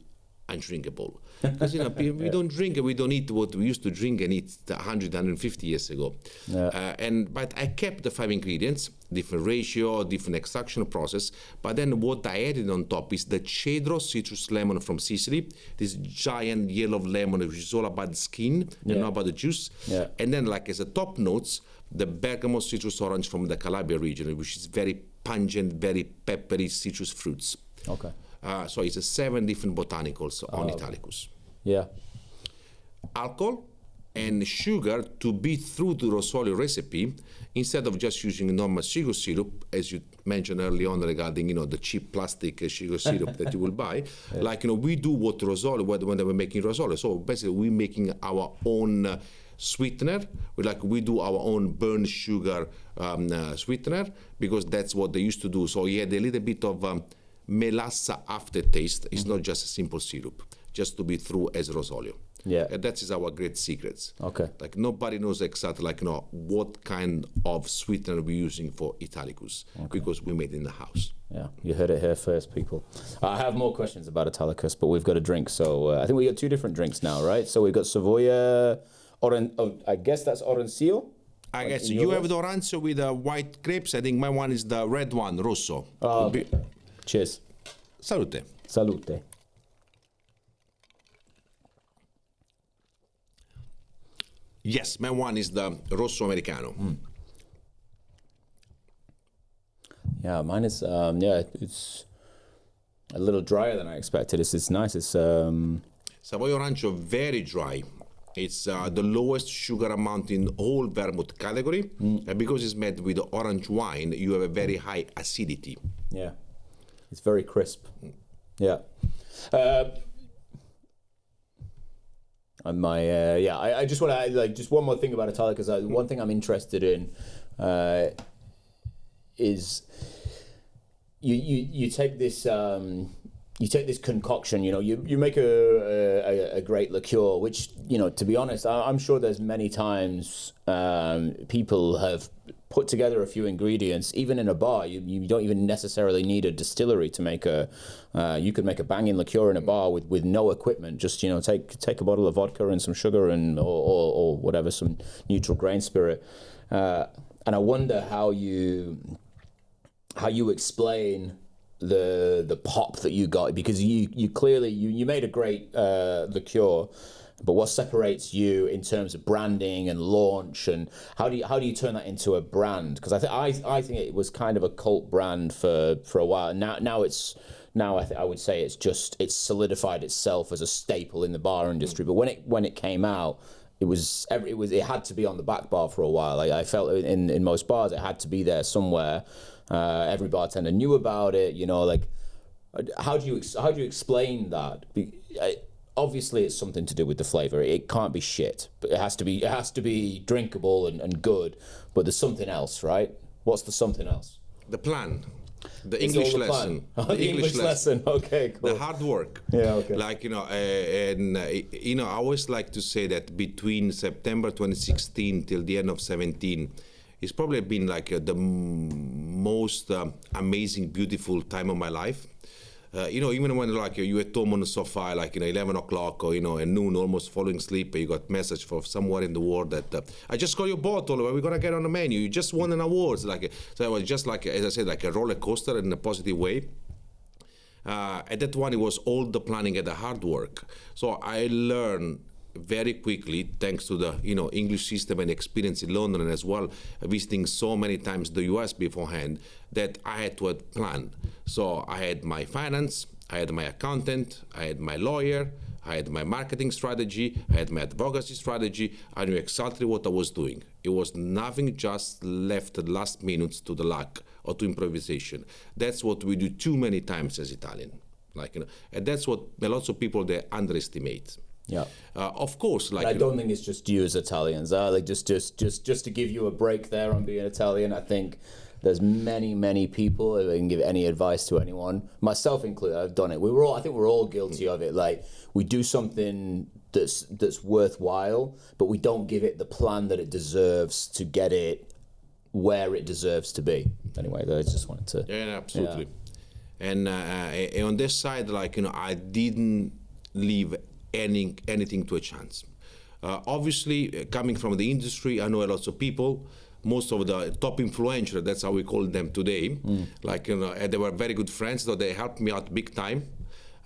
undrinkable. Because we don't drink and we don't eat what we used to drink and eat 100, 150 years ago. Yeah. But I kept the 5 ingredients, different ratio, different extraction process. But then what I added on top is the Cedro citrus lemon from Sicily, this giant yellow lemon, which is all about the skin and not about the juice. Yeah. And then like as a top notes, the bergamot citrus orange from the Calabria region, which is very pungent, very peppery citrus fruits. Okay. So it's 7 different botanicals on Italicus. Yeah. Alcohol and sugar to beat through the Rosolio recipe instead of just using normal sugar syrup, as you mentioned early on regarding the cheap plastic sugar syrup that you will buy. Yeah. Like we do what Rosolio when they were making Rosolio. So basically we're making our own sweetener. We do our own burnt sugar sweetener because that's what they used to do. So you had a little bit of melassa aftertaste. It's not just a simple syrup, just to be through as Rosolio. Yeah. And that is our great secrets. Okay. Like nobody knows exactly what kind of sweetener we're using for Italicus because we made it in the house. Yeah, you heard it here first, people. I have more questions about Italicus, but we've got a drink. So I think we got 2 different drinks now, right? So we've got Savoia, I guess that's Orancio? I guess you have the Orancio with white grapes. I think my one is the red one, Rosso. Oh, okay. Cheers. Salute. Salute. Yes, my one is the Rosso Americano. Yeah, mine is, it's a little drier than I expected. It's nice. It's Savoia Orange very dry. It's the lowest sugar amount in whole vermouth category. And because it's made with orange wine, you have a very high acidity. Yeah, it's very crisp. Yeah. And I just want to just one more thing about Italicus. One thing I'm interested in is you take this concoction. You make a great liqueur, which to be honest, I'm sure there's many times people have put together a few ingredients, even in a bar. You don't even necessarily need a distillery to make you could make a banging liqueur in a bar with no equipment. Just take a bottle of vodka and some sugar or whatever, some neutral grain spirit. And I wonder how you explain the pop that you got, because you clearly you made a great liqueur. But what separates you in terms of branding and launch, and how do you turn that into a brand? Because I think it was kind of a cult brand for a while. Now I would say it's solidified itself as a staple in the bar industry. But when it came out, it had to be on the back bar for a while. I felt in most bars it had to be there somewhere. Every bartender knew about it. How do you explain that? Obviously, it's something to do with the flavor. It can't be shit, but it has to be drinkable and good. But there's something else, right? What's the something else? The plan, the English lesson, the English lesson. Okay, cool. The hard work. Yeah, okay. I always like to say that between September 2016 till the end of 17, it's probably been the most amazing, beautiful time of my life. Even when you're at home on the sofa, 11 o'clock or, at noon, almost falling asleep, you got message from somewhere in the world that I just got your bottle, we're going to get on the menu. You just won an award. So it was just as I said, a roller coaster in a positive way. At that one, it was all the planning and the hard work. So I learned very quickly, thanks to the English system and experience in London, and as well visiting so many times the US beforehand, that I had to plan. So I had my finance, I had my accountant, I had my lawyer, I had my marketing strategy, I had my advocacy strategy. I knew exactly what I was doing. It was nothing just left at last minutes to the luck or to improvisation. That's what we do too many times as Italian, and that's what lots of people they underestimate. Yeah. Of course, I don't think it's just you as Italians. Just to give you a break there on being Italian, I think there's many people who can give any advice to anyone, myself included. I've done it. I think we're all guilty of it. We do something that's worthwhile, but we don't give it the plan that it deserves to get it where it deserves to be. Anyway, I just wanted to. Yeah, absolutely. Yeah. And on this side, I didn't leave anything to a chance. Obviously, coming from the industry, I know lots of people. Most of the top influencers, that's how we call them today. And they were very good friends, so they helped me out big time.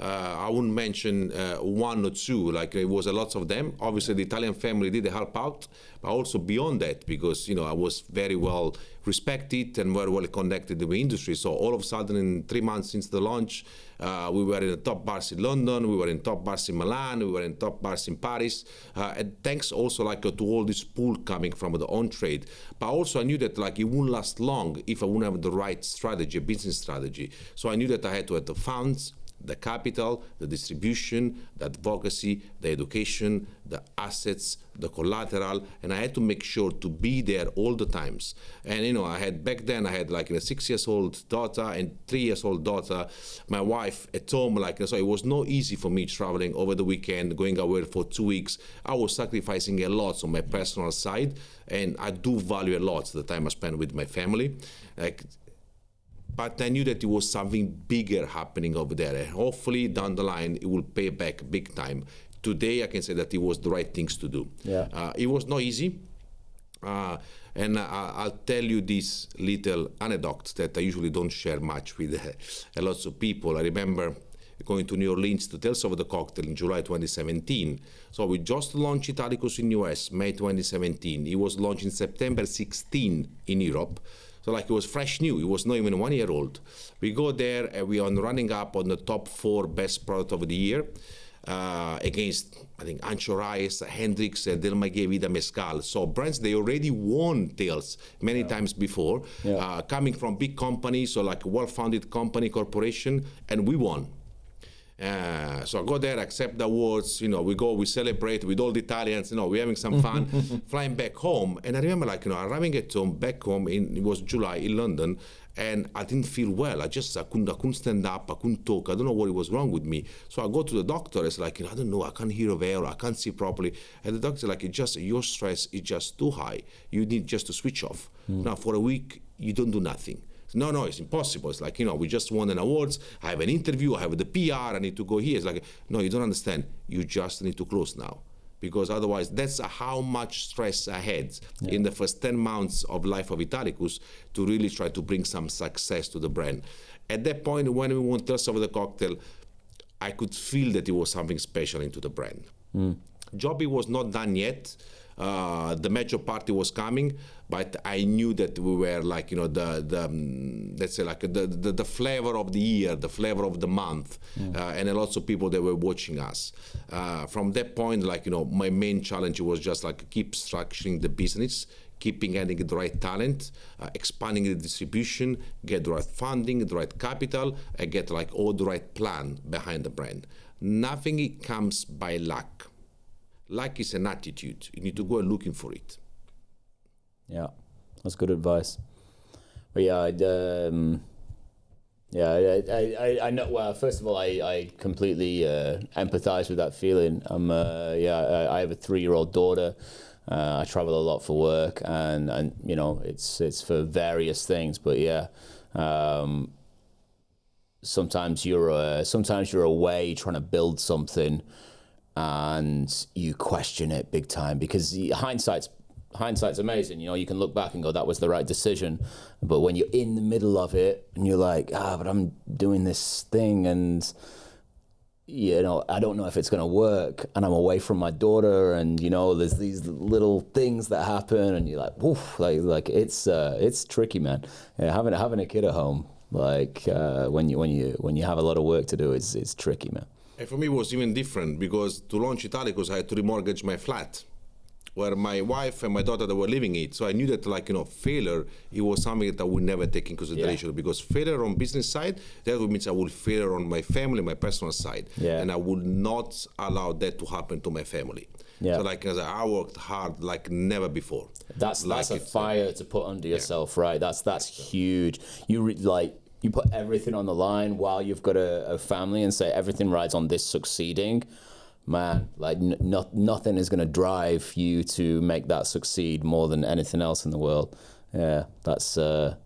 I wouldn't mention one or two, it was a lot of them. Obviously, the Italian family did help out, but also beyond that, because I was very well respected and very well connected in the industry. So all of a sudden, in 3 months since the launch, we were in the top bars in London, we were in top bars in Milan, we were in top bars in Paris, and thanks also to all this pool coming from the on-trade. But also I knew that it wouldn't last long if I wouldn't have the right strategy, business strategy. So I knew that I had to have the funds, the capital, the distribution, the advocacy, the education, the assets, the collateral, and I had to make sure to be there all the times. And I had back then a 6-year-old daughter and 3-year-old daughter, my wife at home, so it was not easy for me traveling over the weekend, going away for 2 weeks. I was sacrificing a lot on my personal side, and I do value a lot the time I spend with my family. But I knew that it was something bigger happening over there. And hopefully, down the line, it will pay back big time. Today, I can say that it was the right things to do. Yeah. It was not easy. And I'll tell you this little anecdote that I usually don't share much with a lot of people. I remember going to New Orleans to tell of the cocktail in July 2017. So we just launched Italicus in US, May 2017. It was launched in September 16 in Europe. So like it was fresh new. It was not even 1 year old. We go there and we are running up on the top 4 best product of the year against, I think, Ancho Rice, Hendrix, Del Maguey, Vida Mezcal. So brands, they already won tails many times before, coming from big companies, so like a well-founded company, corporation, and we won. So I go there, accept the awards, we go, we celebrate with all the Italians, we're having some fun, flying back home. And I remember arriving at home, back home, it was July in London, and I didn't feel well. I couldn't stand up, I couldn't talk, I don't know what was wrong with me. So I go to the doctor, it's like, I don't know, I can't hear well, I can't see properly. And the doctor's like, your stress is just too high. You need just to switch off. Now for a week, you don't do nothing. No, it's impossible. It's like, we just won an awards. I have an interview. I have the PR. I need to go here. It's like, no, you don't understand. You just need to close now. Because otherwise, that's how much stress I had in the first 10 months of life of Italicus to really try to bring some success to the brand. At that point, when we won Tales of the Cocktail, I could feel that it was something special into the brand. Job was not done yet. The major party was coming, but I knew that we were like, let's say like the flavor of the year, the flavor of the month, and lots of people that were watching us. From that point, my main challenge was just like keep structuring the business, keeping adding the right talent, expanding the distribution, get the right funding, the right capital, and get like all the right plan behind the brand. Nothing comes by luck. Luck is an attitude. You need to go looking for it. Yeah, that's good advice. But I know. Well, first of all, I completely empathize with that feeling. I have a 3-year-old daughter. I travel a lot for work, and it's for various things. But sometimes you're away trying to build something, and you question it big time because hindsight's amazing. You can look back and go, that was the right decision. But when you're in the middle of it and you're like, but I'm doing this thing and I don't know if it's going to work, and I'm away from my daughter, and there's these little things that happen, and you're like, woof, like it's tricky, man. Having a kid at home, when you have a lot of work to do, it's tricky, man. And for me, it was even different because to launch Italicus, I had to remortgage my flat where my wife and my daughter that were living it. So I knew that failure, it was something that I would never take in consideration because failure on business side, that would mean I will failure on my family, my personal side. Yeah. And I would not allow that to happen to my family. Yeah. So I worked hard like never before. That's a fire to put under yourself, right? That's huge. You put everything on the line while you've got a family and say everything rides on this succeeding. Man, nothing is going to drive you to make that succeed more than anything else in the world. Yeah, that's a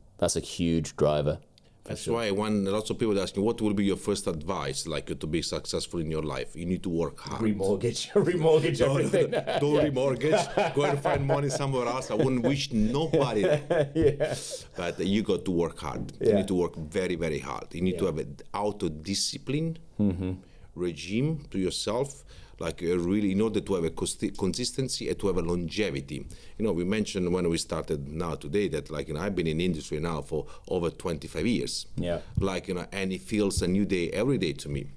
huge driver. That's why when lots of people ask me, what will be your first advice, to be successful in your life? You need to work hard. Remortgage everything. Don't remortgage. Go and find money somewhere else. I wouldn't wish nobody that. Yeah. But you got to work hard. Yeah. You need to work very, very hard. You need to have an auto-discipline regime to yourself, really in order to have a consistency and to have a longevity. We mentioned when we started now today that I've been in the industry now for over 25 years. Yeah. And it feels a new day every day to me.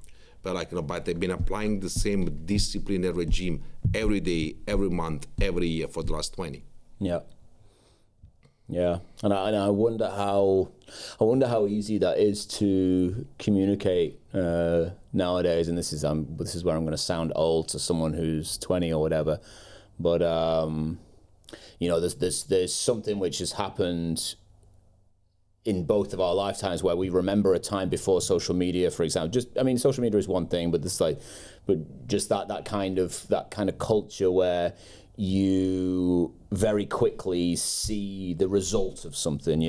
But but I've been applying the same discipline and regime every day, every month, every year for the last 20. Yeah. Yeah, and I wonder how easy that is to communicate nowadays. And this is where I'm going to sound old to someone who's 20 or whatever. But there's something which has happened in both of our lifetimes where we remember a time before social media, for example. Social media is one thing, but just that kind of culture where you very quickly see the result of something,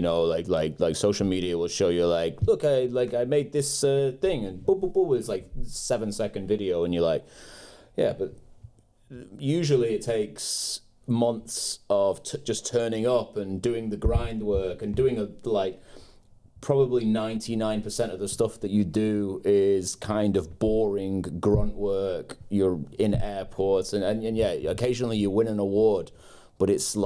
like social media will show you look, I made this thing, and boom, boom, boom, it's 7-second video, and you're like, yeah, but usually it takes months of just turning up and doing the grind work and doing probably 99% of the stuff that you do is kind of boring grunt work. You're in airports and occasionally you win an award, but it's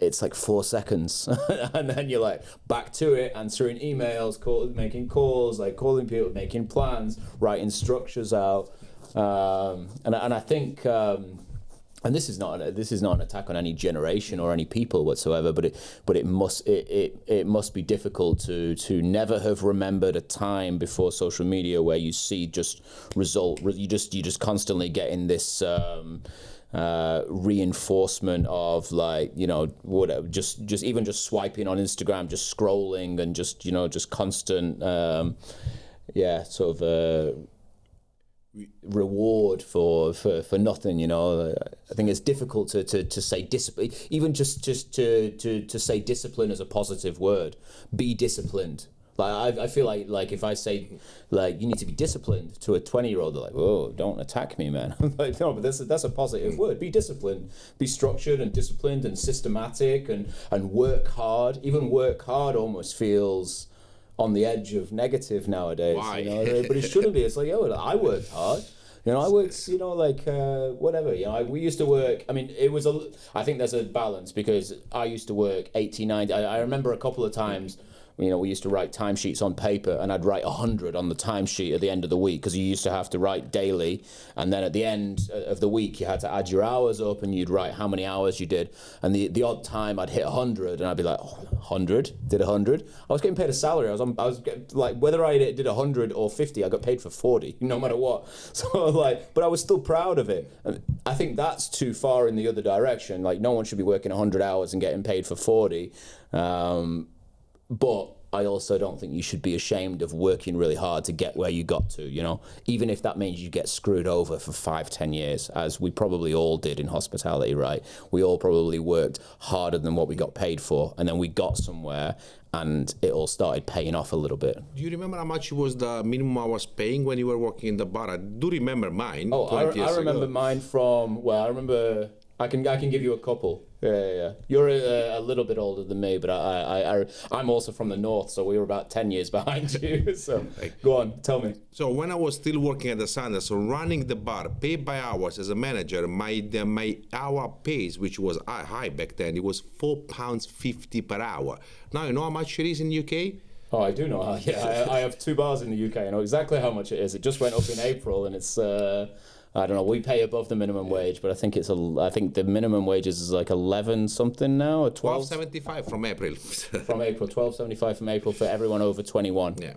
it's like 4 seconds and then you're like back to it, answering emails, making calls, like calling people, making plans, writing structures out. And I think, and this is not an attack on any generation or any people whatsoever, but it must be difficult to never have remembered a time before social media where you see just you just constantly getting this reinforcement of, like, you know, whatever, just even just swiping on Instagram, just scrolling, and just, you know, just constant sort of reward for nothing, you know. I think it's difficult to say discipline, even just to say discipline as a positive word. Be disciplined. Like I feel like if I say, like, you need to be disciplined to a 20-year-old, they're like, whoa, don't attack me, man. Like, no, but that's a positive word. Be disciplined. Be structured and disciplined and systematic and work hard. Even work hard almost feels on the edge of negative nowadays. Why? You know, but it shouldn't be. It's like, oh, I worked hard. You know, I worked, you know, like, whatever, you know, we used to work, I mean, I think there's a balance, because I used to work 80, 90, I remember a couple of times, you know, we used to write timesheets on paper, and I'd write 100 on the timesheet at the end of the week, because you used to have to write daily, and then at the end of the week you had to add your hours up, and you'd write how many hours you did, and the odd time I'd hit 100, and I'd be like, 100? Did 100? I was getting paid a salary. I was like, whether I did 100 or 50, I got paid for 40, no matter what. So, like, but I was still proud of it. And I think that's too far in the other direction. Like, no one should be working 100 hours and getting paid for 40. But I also don't think you should be ashamed of working really hard to get where you got to, you know, even if that means you get screwed over for 5-10 years, as we probably all did in hospitality, right? We all probably worked harder than what we got paid for, and then we got somewhere and it all started paying off a little bit. Do you remember how much was the minimum hours paying when you were working in the bar? I do remember mine. Oh, I remember mine from, well, I remember, I can give you a couple. Yeah. You're a little bit older than me, but I'm also from the north, so we were about 10 years behind you. So go on, tell me. So when I was still working at the Sanderson, running the bar, paid by hours as a manager, my hour pays, which was high back then, it was £4.50 per hour. Now you know how much it is in the UK? Oh, I do know. Yeah, I have 2 bars in the UK. I know exactly how much it is. It just went up in April, and it's I don't know. We pay above the minimum wage, but I think the minimum wage is like 11 something now, or 12. 12.75 from April. From April, 12.75 from April for everyone over 21. Yeah.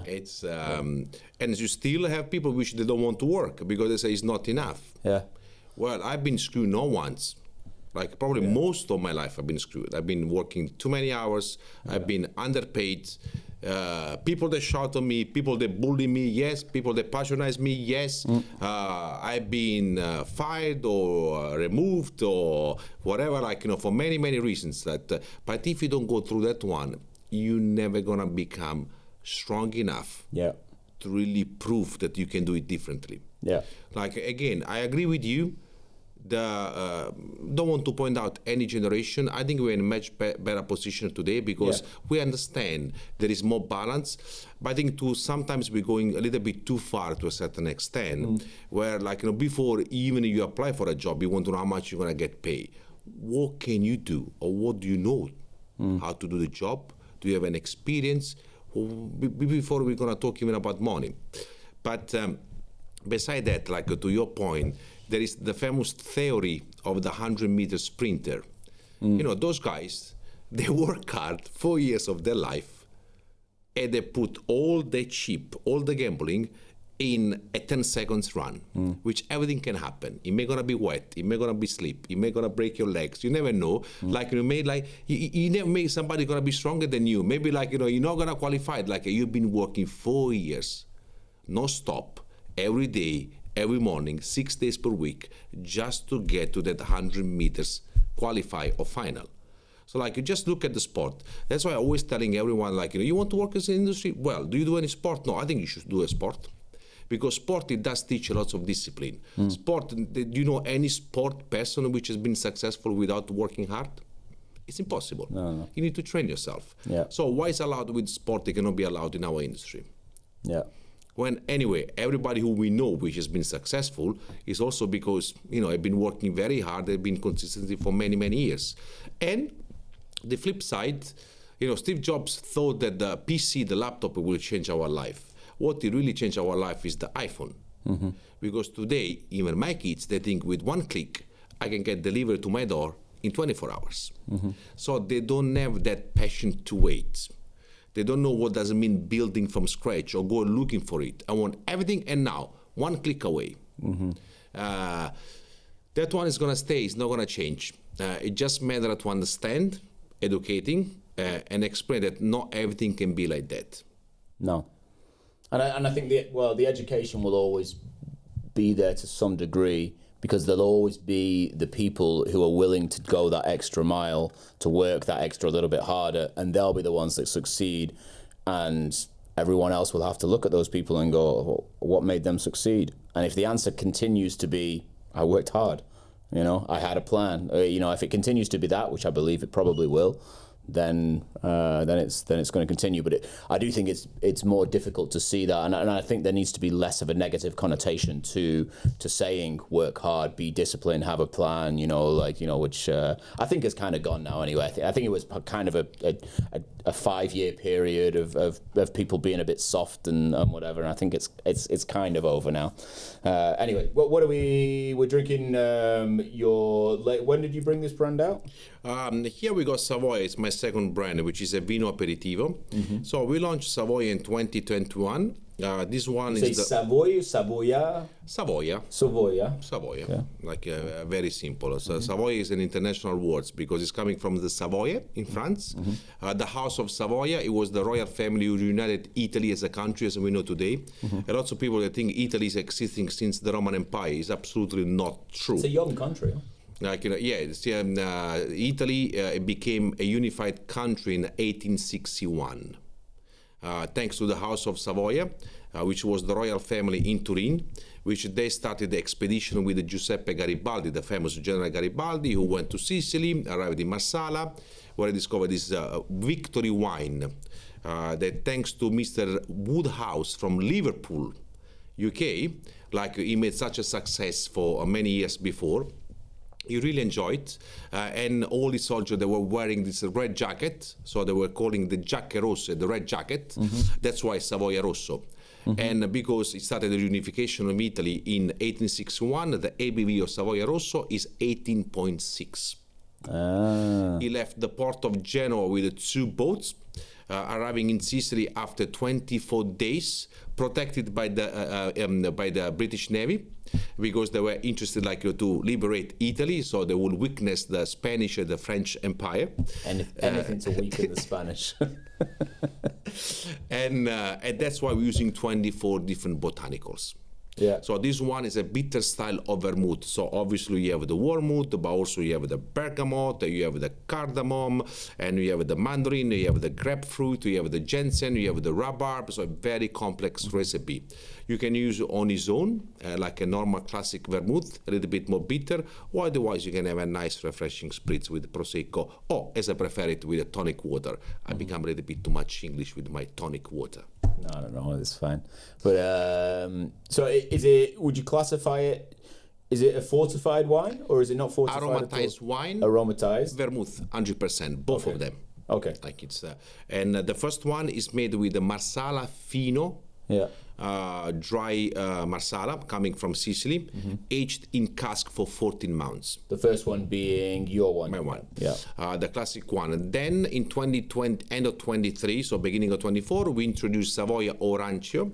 It's and you still have people which they don't want to work because they say it's not enough. Yeah. Well, I've been screwed not once. Like probably most of my life I've been screwed. I've been working too many hours. I've been underpaid. People that shout on me, people that bully me, yes. People that patronize me, yes. I've been fired or removed or whatever, like, you know, for many, many reasons. But if you don't go through that one, you're never gonna become strong enough to really prove that you can do it differently. Yeah. Like, again, I agree with you. Don't want to point out any generation. I think we're in a much better position today because we understand there is more balance. But I think sometimes we're going a little bit too far to a certain extent, where, like, you know, before even you apply for a job, you want to know how much you're gonna get paid. What can you do, or what do you know how to do the job? Do you have an experience? Before we're gonna talk even about money. But beside that, like, to your point, there is the famous theory of the 100-meter sprinter. You know, those guys, they work hard 4 years of their life, and they put all the chip, all the gambling in a 10 seconds run, which everything can happen. It may gonna be wet, it may gonna be slip, it may gonna break your legs. You never know. Like, you never make somebody gonna be stronger than you. Maybe, like, you know, you're not gonna qualify. Like, you've been working 4 years, no stop, every day, every morning, 6 days per week, just to get to that 100 meters qualify or final. So, like, you just look at the sport. That's why I'm always telling everyone, like, you know, you want to work as an industry? Well, do you do any sport? No, I think you should do a sport. Because sport, it does teach lots of discipline. Sport, do you know any sport person which has been successful without working hard? It's impossible. No. You need to train yourself. So why is allowed with sport, it cannot be allowed in our industry? When anyway, everybody who we know which has been successful is also because, I've been working very hard, they've been consistently for many, many years. And the flip side, Steve Jobs thought that the PC, the laptop, will change our life. What really changed our life is the iPhone. Because today, even my kids, they think with one click, I can get delivered to my door in 24 hours. So they don't have that passion to wait. They don't know what does it mean building from scratch or go looking for it. I want everything and now, one click away. That one is going to stay, it's not going to change. It just matters to understand, educating, and explain that not everything can be like that. No. And I think the education will always be there to some degree, because there'll always be the people who are willing to go that extra mile, to work that extra little bit harder, and they'll be the ones that succeed. And everyone else will have to look at those people and go, what made them succeed? And if the answer continues to be, I worked hard, I had a plan, if it continues to be that, which I believe it probably will, then it's going to continue. But I do think it's more difficult to see that, and I think there needs to be less of a negative connotation to saying work hard, be disciplined, have a plan. Which I think has kind of gone now. Anyway, I think it was kind of a 5-year period of people being a bit soft and whatever. And I think it's kind of over now. Anyway, what are we're drinking? When did you bring this brand out? Here we got Savoia. It's my second brand, which is a vino aperitivo. So we launched Savoia in 2021. This one is the Savoia. Yeah. Like very simple. So Savoia is an international word because it's coming from the Savoia in France. The House of Savoia, it was the royal family who united Italy as a country as we know today. A lot of people that think Italy is existing since the Roman Empire is absolutely not true. It's a young country. Italy became a unified country in 1861. Thanks to the House of Savoia, which was the royal family in Turin, which they started the expedition with Giuseppe Garibaldi, the famous General Garibaldi, who went to Sicily, arrived in Marsala, where he discovered this victory wine that, thanks to Mr. Woodhouse from Liverpool, UK, he made such a success for many years before. He really enjoyed, and all the soldiers, they were wearing this red jacket, so they were calling the Giacche Rosse, the red jacket. That's why Savoia Rosso. And because it started the unification of Italy in 1861, the ABV of Savoia Rosso is 18.6. He left the port of Genoa with 2 boats, arriving in Sicily after 24 days, protected by the British Navy, because they were interested to liberate Italy, so they would witness the Spanish and the French Empire. Anything to weaken the Spanish. And that's why we're using 24 different botanicals. Yeah. So this one is a bitter style of vermouth. So obviously you have the wormwood, but also you have the bergamot, you have the cardamom, and you have the mandarin, you have the grapefruit, you have the ginseng, you have the rhubarb. So a very complex recipe. You can use it on its own, like a normal classic vermouth, a little bit more bitter, or otherwise you can have a nice refreshing spritz with Prosecco, or as I prefer it, with a tonic water. I become a little bit too much English with my tonic water. No, it's fine. But so would you classify it, is it a fortified wine or is it not fortified? Aromatized wine. Aromatized. Vermouth, 100%, both of them. Okay. And the first one is made with the Marsala Fino. Yeah. Dry Marsala coming from Sicily, aged in cask for 14 months. The first one being your one. My one. Yeah. The classic one. And then in 2020, end of 23, so beginning of 24, we introduced Savoia Orancio,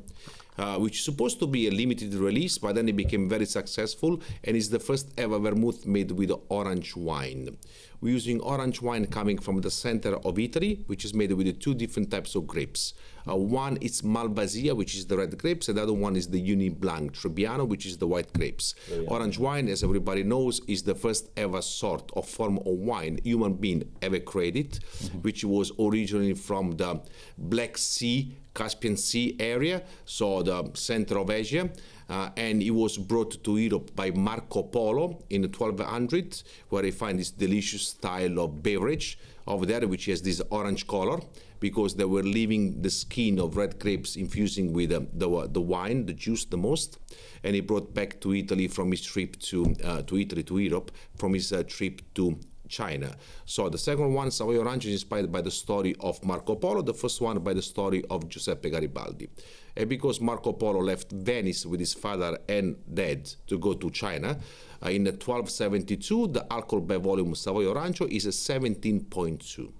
which is supposed to be a limited release, but then it became very successful and is the first ever vermouth made with orange wine. We're using orange wine coming from the center of Italy, which is made with 2 different types of grapes. One is Malvasia, which is the red grapes, and the other one is the Uni Blanc Trebbiano, which is the white grapes. Orange wine, as everybody knows, is the first ever sort of form of wine human being ever created, which was originally from the Black Sea, Caspian Sea area, so the center of Asia, and it was brought to Europe by Marco Polo in 1200, where he find this delicious style of beverage over there, which has this orange color, because they were leaving the skin of red grapes infusing with the wine, the juice the most. And he brought back to Italy from his trip to Europe, from his trip to China. So the second one, Savoia Orange, is inspired by the story of Marco Polo. The first one by the story of Giuseppe Garibaldi. And because Marco Polo left Venice with his father and dad to go to China, in 1272, the alcohol by volume of Savoia Orange is a 17.2.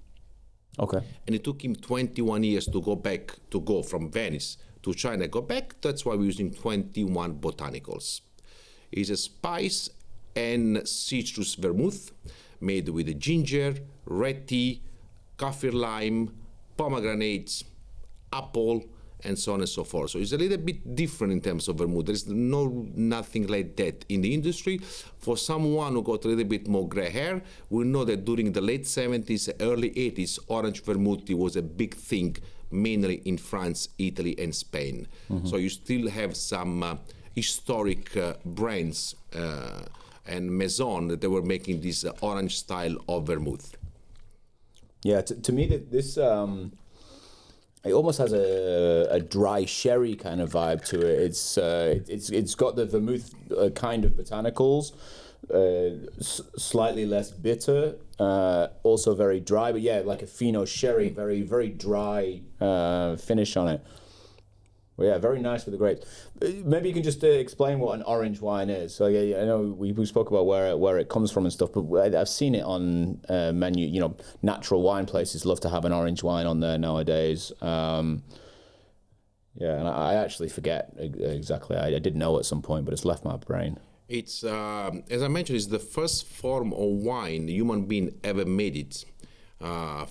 Okay. And it took him 21 years to go from Venice to China, go back. That's why we're using 21 botanicals. It's a spice and citrus vermouth made with ginger, red tea, kaffir lime, pomegranates, apple, and so on and so forth. So it's a little bit different in terms of vermouth. There's nothing like that in the industry. For someone who got a little bit more gray hair, we know that during the late 70s, early 80s, orange vermouth was a big thing, mainly in France, Italy, and Spain. So you still have some historic brands and maison that they were making this orange style of vermouth. Yeah, to me, this it almost has a dry sherry kind of vibe to it. It's got the vermouth kind of botanicals, slightly less bitter, also very dry, but yeah, like a Fino sherry, very, very dry finish on it. Well, yeah, very nice with the grapes. Maybe you can just explain what an orange wine is. So yeah, I know we spoke about where it comes from and stuff, but I've seen it on menu. You know, natural wine places love to have an orange wine on there nowadays. Yeah, and I actually forget exactly. I did know at some point, but it's left my brain. It's as I mentioned, it's the first form of wine human being ever made it.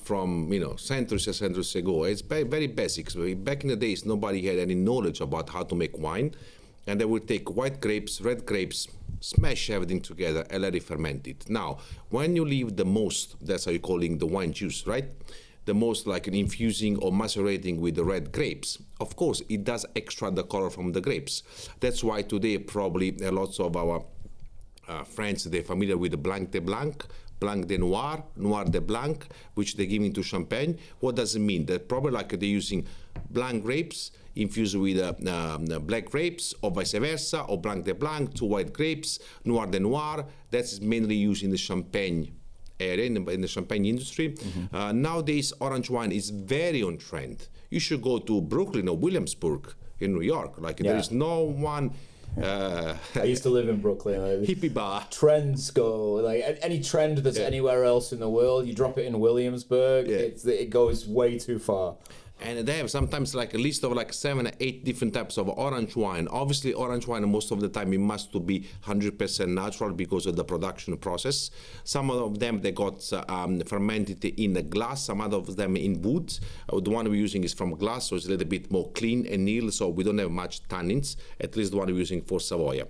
From centuries ago. It's very, very basic. So back in the days, nobody had any knowledge about how to make wine, and they would take white grapes, red grapes, smash everything together, and let it ferment it. Now, when you leave the most, that's how you're calling the wine juice, right? The most like an infusing or macerating with the red grapes. Of course, it does extract the color from the grapes. That's why today probably lots of our friends, they're familiar with the Blanc de Blanc, Blanc de Noir, Noir de Blanc, which they give into champagne. What does it mean? That probably like they're using blanc grapes infused with black grapes, or vice versa, or Blanc de Blanc, two white grapes, Noir de Noir. That's mainly used in the champagne area, in the champagne industry. Nowadays, orange wine is very on trend. You should go to Brooklyn or Williamsburg in New York. There is no one. I used to live in Brooklyn. Hippie bar. Trends go like any trend that's anywhere else in the world. You drop it in Williamsburg, it goes way too far. And they have sometimes like a list of like 7 or 8 different types of orange wine. Obviously, orange wine most of the time it must to be 100% natural because of the production process. Some of them they got fermented in a glass. Some of them in wood. The one we're using is from glass, so it's a little bit more clean and nil. So we don't have much tannins. At least the one we're using for Savoia.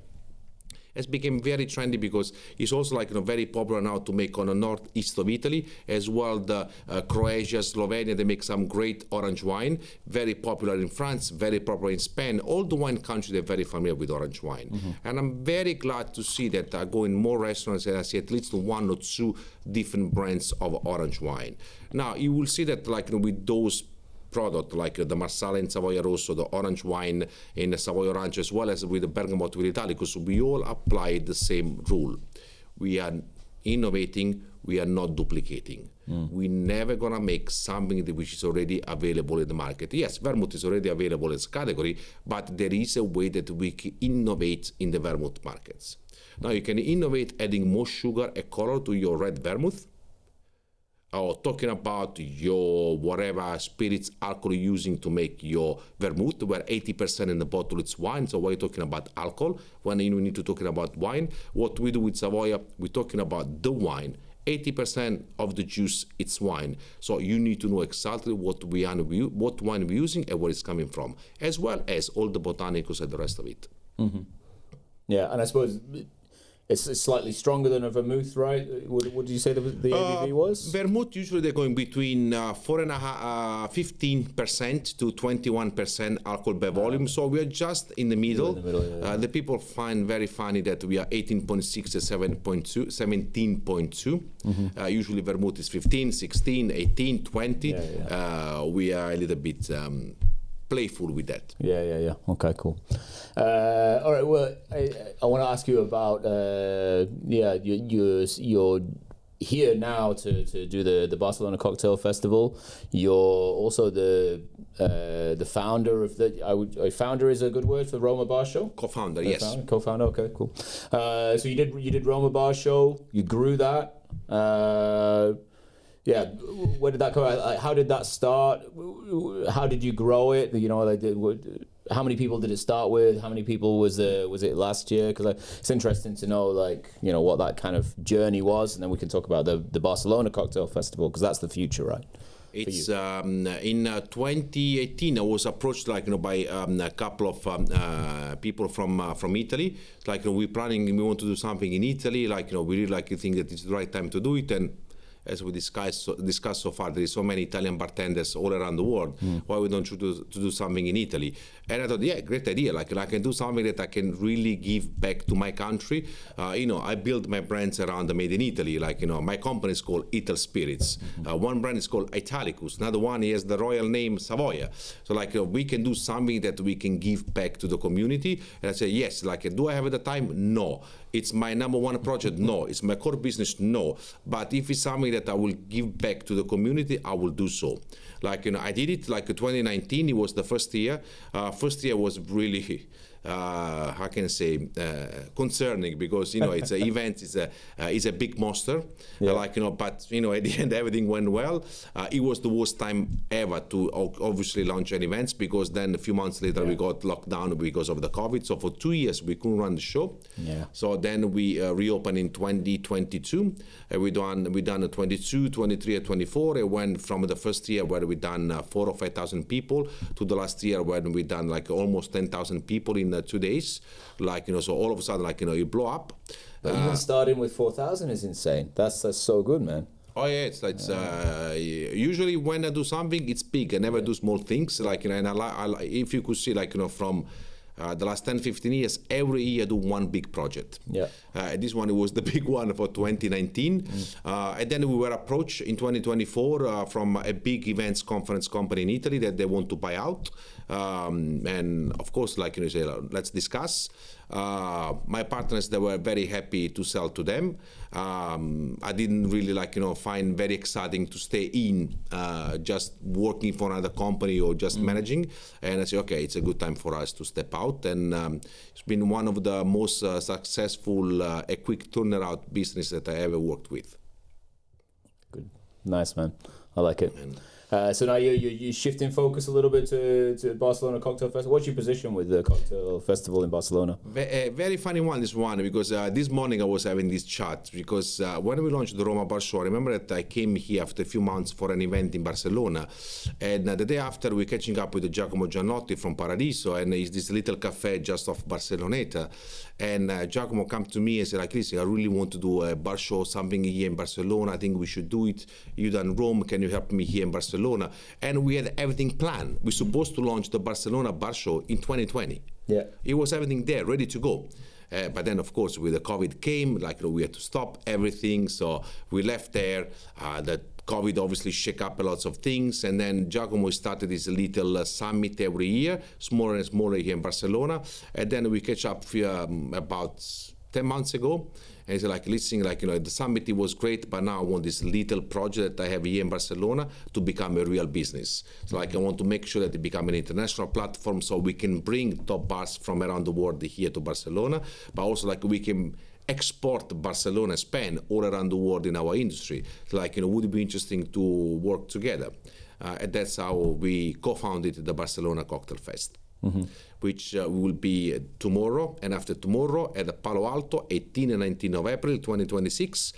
It's become very trendy because it's also very popular now to make on the northeast of Italy, as well the Croatia, Slovenia, they make some great orange wine, very popular in France, very popular in Spain. All the wine countries, they're very familiar with orange wine. And I'm very glad to see that I go in more restaurants and I see at least 1 or 2 different brands of orange wine. Now, you will see that with those product like the Marsala in Savoia Rosso, the orange wine in Savoia Orange, as well as with the Bergamot with Italicus, we all apply the same rule. We are innovating, we are not duplicating. We're never gonna make something which is already available in the market. Yes, vermouth is already available as a category, but there is a way that we can innovate in the vermouth markets. Now you can innovate adding more sugar and color to your red vermouth, or talking about your whatever spirits alcohol you're using to make your vermouth, where 80% in the bottle it's wine. So why are you talking about alcohol when you need to talking about wine? What we do with Savoia, we're talking about the wine. 80% of the juice it's wine. So you need to know exactly what wine we're using and where it's coming from, as well as all the botanicals and the rest of it. Yeah, and I suppose it's slightly stronger than a vermouth, right? What did you say the ABV was? Vermouth usually they're going between 15% to 21% alcohol by volume. So we are just in the middle. The people find very funny that we are 18.6 to 7.2, 17.2. Usually vermouth is 15, 16, 18, 20. We are a little bit playful with that. Yeah. Okay, cool. All right. Well, I want to ask you about you're here now to do the Barcelona Cocktail Festival. You're also the founder of founder is a good word for Roma Bar Show. Co-founder, yes. Co-founder. Okay, cool. So you did Roma Bar Show. You grew that. Where did that come out? How did that start? How did you grow it? You know, how many people did it start with? How many people was it last year? Because it's interesting to know, what that kind of journey was, and then we can talk about the Barcelona Cocktail Festival, because that's the future, right? It's in 2018. I was approached by a couple of people from Italy. We want to do something in Italy. We really think that it's the right time to do it. And as we discussed so far, there is so many Italian bartenders all around the world. Why we don't choose to do something in Italy? And I thought, great idea. I can do something that I can really give back to my country. I build my brands around the made in Italy. My company is called Ital Spirits. One brand is called Italicus. Another one has the royal name Savoia. So we can do something that we can give back to the community. And I say, yes. Do I have the time? No. It's my number one project? No. It's my core business? No. But if it's something that I will give back to the community, I will do so. I did it 2019. It was the first year. First year was really, how can I say, concerning, because it's an event. It's a big monster. But at the end everything went well. It was the worst time ever to obviously launch an event, because then a few months later we got locked down because of the COVID. So for 2 years we couldn't run the show. So then we reopened in 2022. We done 22, 23, and 24. It went from the first year where we done 4,000 or 5,000 people to the last year when we done almost 10,000 people in 2 days. So all of a sudden it blow up. But even starting with 4,000 is insane. That's so good, man. Oh yeah, it's usually when I do something, it's big. I never do small things. And if you could see, from the last 10, 15 years, every year I do one big project. This one was the big one for 2019. And then we were approached in 2024 from a big events conference company in Italy that they want to buy out. And of course, say, let's discuss. My partners, they were very happy to sell to them. I didn't really find very exciting to stay in just working for another company or just managing. And I said, okay, it's a good time for us to step out. And it's been one of the most successful, a quick turnaround business that I ever worked with. Good, nice, man. I like it. So now you're shifting focus a little bit to Barcelona Cocktail Festival. What's your position with the Cocktail Festival in Barcelona? Very funny one, this one, because this morning I was having this chat, because when we launched the Roma Bar Show, I remember that I came here after a few months for an event in Barcelona, and the day after we're catching up with Giacomo Giannotti from Paradiso, and it's this little cafe just off Barceloneta, and Giacomo come to me and said, listen, I really want to do a bar show, something here in Barcelona. I think we should do it. You done Rome, can you help me here in Barcelona? And we had everything planned. We're supposed to launch the Barcelona Bar Show in 2020. It was everything there, ready to go. But then, of course, with the COVID came, we had to stop everything. So we left there. The COVID obviously shake up a lot of things. And then Giacomo started this little summit every year, smaller and smaller here in Barcelona. And then we catch up about 10 months ago. And he's listen, the summit, it was great, but now I want this little project that I have here in Barcelona to become a real business. So I want to make sure that it become an international platform, so we can bring top bars from around the world here to Barcelona, but also we can export Barcelona, Spain, all around the world in our industry. So would it be interesting to work together? And that's how we co-founded the Barcelona Cocktail Fest. Which will be tomorrow and after tomorrow at Palo Alto, 18 and 19 of April 2026.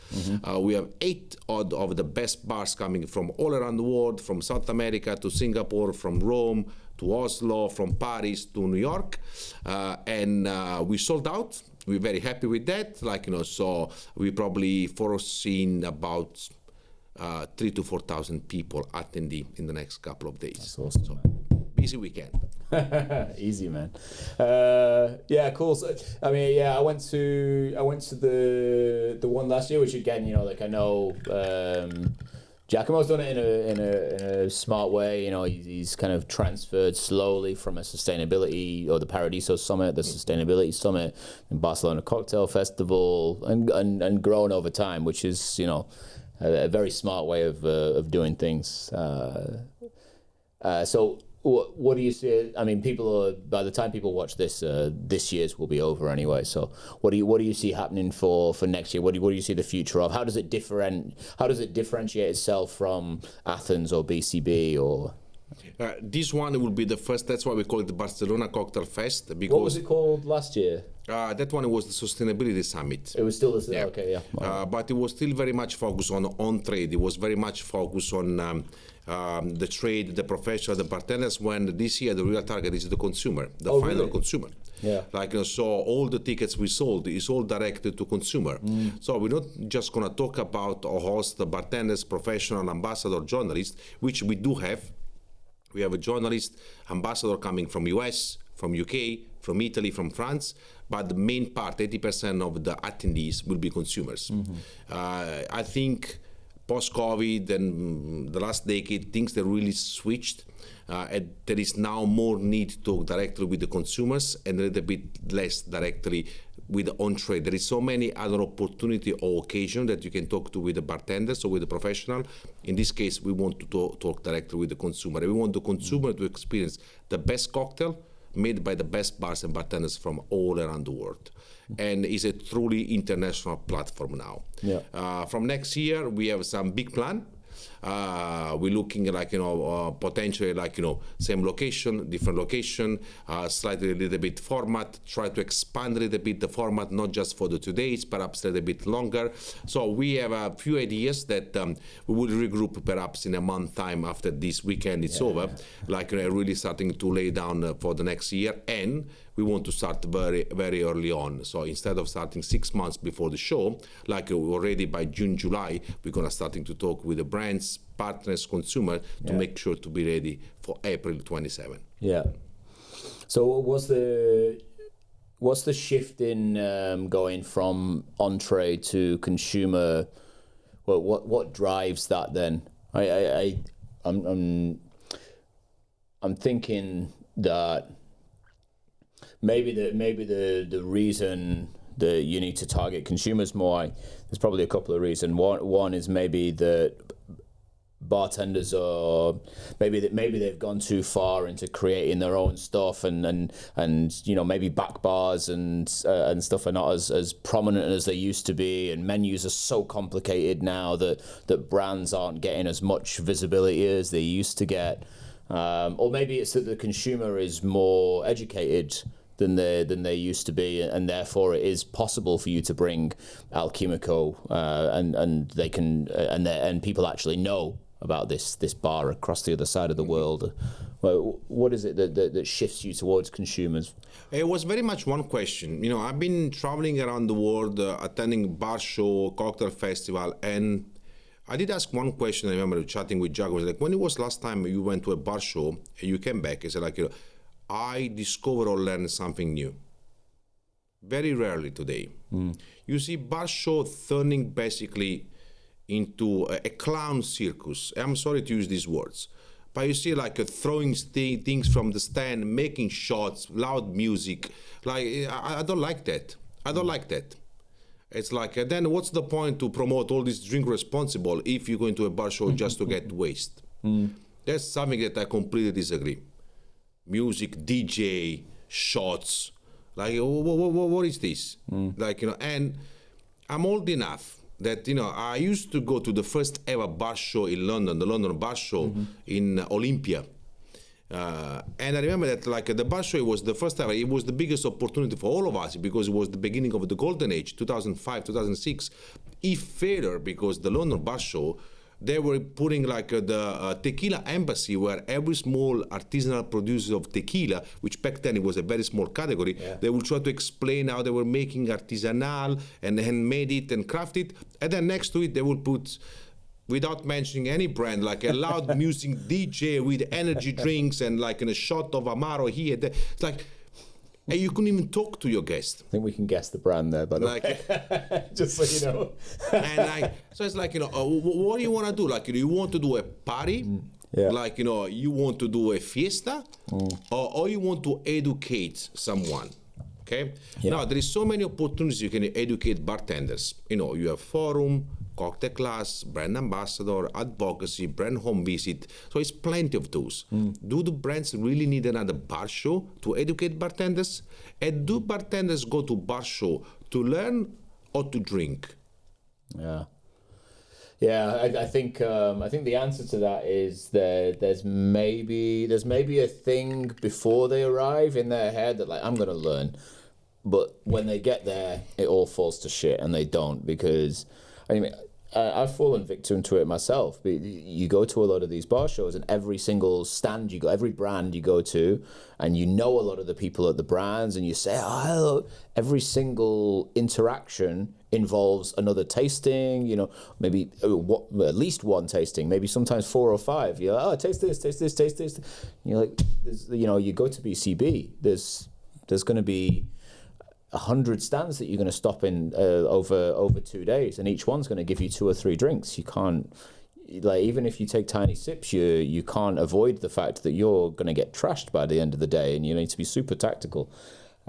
We have 8 of the best bars coming from all around the world, from South America to Singapore, from Rome to Oslo, from Paris to New York, and we sold out. We're very happy with that. So we probably foreseen about 3,000 to 4,000 people attending in the next couple of days. That's awesome. So, busy weekend. Easy, man. Yeah, cool. So, I mean, yeah, I went to the one last year, which again, I know Giacomo's done it in a smart way. He's kind of transferred slowly from a sustainability or the Paradiso Summit, the sustainability summit, and Barcelona Cocktail Festival, and grown over time, which is a very smart way of doing things. So. What do you see? I mean, by the time people watch this, this year's will be over anyway. So, what do you see happening for next year? What do you see the future of? How does it differentiate itself from Athens or BCB or? This one will be the first. That's why we call it the Barcelona Cocktail Fest. Because what was it called last year? That one was the Sustainability Summit. It was still the same. Okay, yeah. But it was still very much focused on trade. It was very much focused on the trade, the professional, the bartenders. When this year the real target is the consumer, the final consumer. Yeah. So all the tickets we sold is all directed to consumer. So we're not just gonna talk about or host the bartenders, professional, ambassador, journalists, which we do have. We have a journalist ambassador coming from US, from UK, from Italy, from France, but the main part, 80% of the attendees will be consumers. I think post-COVID and the last decade, things that really switched. And there is now more need to talk directly with the consumers and a little bit less directly with the on-trade. There is so many other opportunity or occasion that you can talk to with the bartenders or with the professional. In this case, we want to talk directly with the consumer. We want the consumer to experience the best cocktail made by the best bars and bartenders from all around the world. And it's a truly international platform now. Yeah. From next year, we have some big plan. We're looking potentially same location, different location, slightly a little bit format, try to expand a little bit the format, not just for the 2 days, perhaps a little bit longer. So we have a few ideas that we will regroup perhaps in a month time after this weekend is over, really starting to lay down for the next year. And we want to start very, very early on. So instead of starting 6 months before the show, already by June, July, we're going to starting to talk with the brands, partners, consumer to make sure to be ready for April 27. Yeah. So what's the shift in going from on-trade to consumer? Well, what drives that then? I'm thinking that maybe the reason that you need to target consumers more, there's probably a couple of reasons. One is maybe that bartenders are maybe they've gone too far into creating their own stuff, and maybe back bars and stuff are not as prominent as they used to be, and menus are so complicated now that brands aren't getting as much visibility as they used to get. Or maybe it's that the consumer is more educated than they used to be, and therefore it is possible for you to bring Al Chimico, and they can and people actually know about this bar across the other side of the world. Well, what is it that shifts you towards consumers? It was very much one question. I've been traveling around the world, attending bar show, cocktail festival, and I did ask one question. I remember chatting with Jack. I was like, when it was last time you went to a bar show and you came back? He said, I discovered or learned something new. Very rarely today. You see bar show turning basically into a clown circus. I'm sorry to use these words, but you see throwing things from the stand, making shots, loud music. I don't like that. I don't like that. It's then what's the point to promote all this drink responsible if you go into a bar show just to get waste? That's something that I completely disagree. Music, DJ, shots, what is this? And I'm old enough that, I used to go to the first ever bar show in London, the London Bar Show in Olympia. And I remember that the bar show was the first ever, it was the biggest opportunity for all of us because it was the beginning of the golden age, 2005, 2006. It failed because the London Bar Show they were putting like the tequila embassy, where every small artisanal producer of tequila, which back then it was a very small category, they would try to explain how they were making artisanal and handmade it and craft it, and then next to it they would put, without mentioning any brand, like a loud music DJ with energy drinks and like in a shot of Amaro here. It's like, and you couldn't even talk to your guest. I think we can guess the brand there, by the way. Just so you know. And like, so it's like, what do you want to do? Like, you want to do a party? Like, you want to do a fiesta? Or you want to educate someone? Okay? Now, there is so many opportunities you can educate bartenders. You have forum, cocktail class, brand ambassador, advocacy, brand home visit. So it's plenty of those. Do the brands really need another bar show to educate bartenders? And do bartenders go to bar show to learn or to drink? I think the answer to that is there's maybe a thing before they arrive in their head that like, I'm going to learn. But when they get there, it all falls to shit, and they don't, because I've fallen victim to it myself. You go to a lot of these bar shows, and every single stand you go, every brand you go to, and you know a lot of the people at the brands, and you say, oh, hello. Every single interaction involves another tasting, maybe at least one tasting, maybe sometimes 4 or 5. You're like, oh, taste this, taste this, taste this. And you're like, you go to BCB, there's going to be 100 stands that you're going to stop in over 2 days, and each one's going to give you 2 or 3 drinks. You can't, like, even if you take tiny sips, you can't avoid the fact that you're going to get trashed by the end of the day, and you need to be super tactical.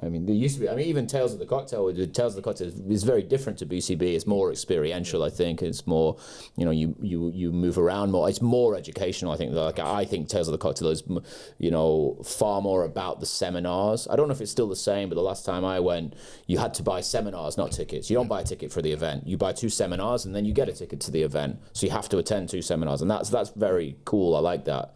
There used to be, even Tales of the Cocktail is very different to BCB. It's more experiential, I think. It's more, you move around more. It's more educational, I think. I think Tales of the Cocktail is, far more about the seminars. I don't know if it's still the same, but the last time I went, you had to buy seminars, not tickets. You don't buy a ticket for the event. You buy 2 seminars, and then you get a ticket to the event. So you have to attend 2 seminars, and that's very cool. I like that.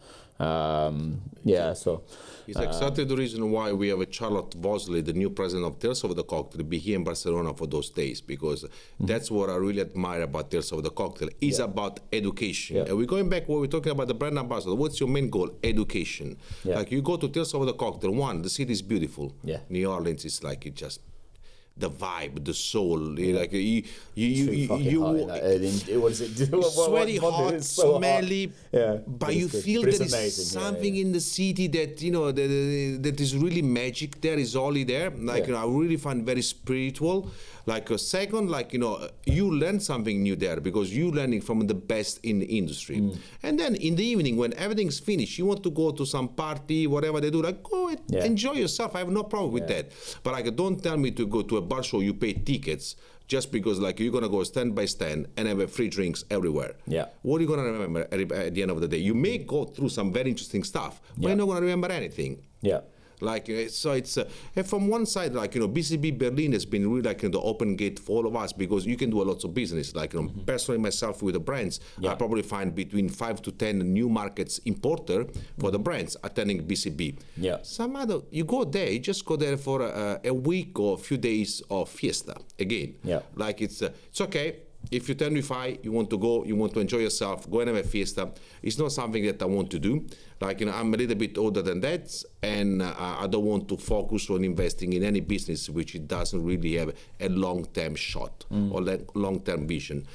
It's exactly the reason why we have a Charlotte Bosley, the new president of Tales of the Cocktail, be here in Barcelona for those days, because that's what I really admire about Tales of the Cocktail. It's about education. And we're going back, when we're talking about the brand ambassador, what's your main goal? Education. Like, you go to Tales of the Cocktail, the city is beautiful. New Orleans is like, it just, the vibe, the soul, like you what is it? Sweaty, hot, so smelly, but you feel there is amazing. something in the city that that is really magic. There is only there. Like I really find very spiritual. Like a second, you learn something new there, because you learning from the best in the industry. And then in the evening, when everything's finished, you want to go to some party, whatever they do, like go and enjoy yourself. I have no problem with that. But don't tell me to go to a bar show, you pay tickets just because you're gonna go stand by stand and have free drinks everywhere. What are you gonna remember at the end of the day? You may go through some very interesting stuff, but you're not gonna remember anything. So it's from one side, BCB Berlin has been really the open gate for all of us, because you can do a lot of business. Personally, myself with the brands, I probably find between 5 to 10 new markets importer for the brands attending BCB. Some other, you go there, you just go there for a week or a few days of fiesta again. It's okay. If you're 25, you want to go, you want to enjoy yourself, go and have a fiesta. It's not something that I want to do. I'm a little bit older than that, and I don't want to focus on investing in any business which it doesn't really have a long-term shot or long-term vision.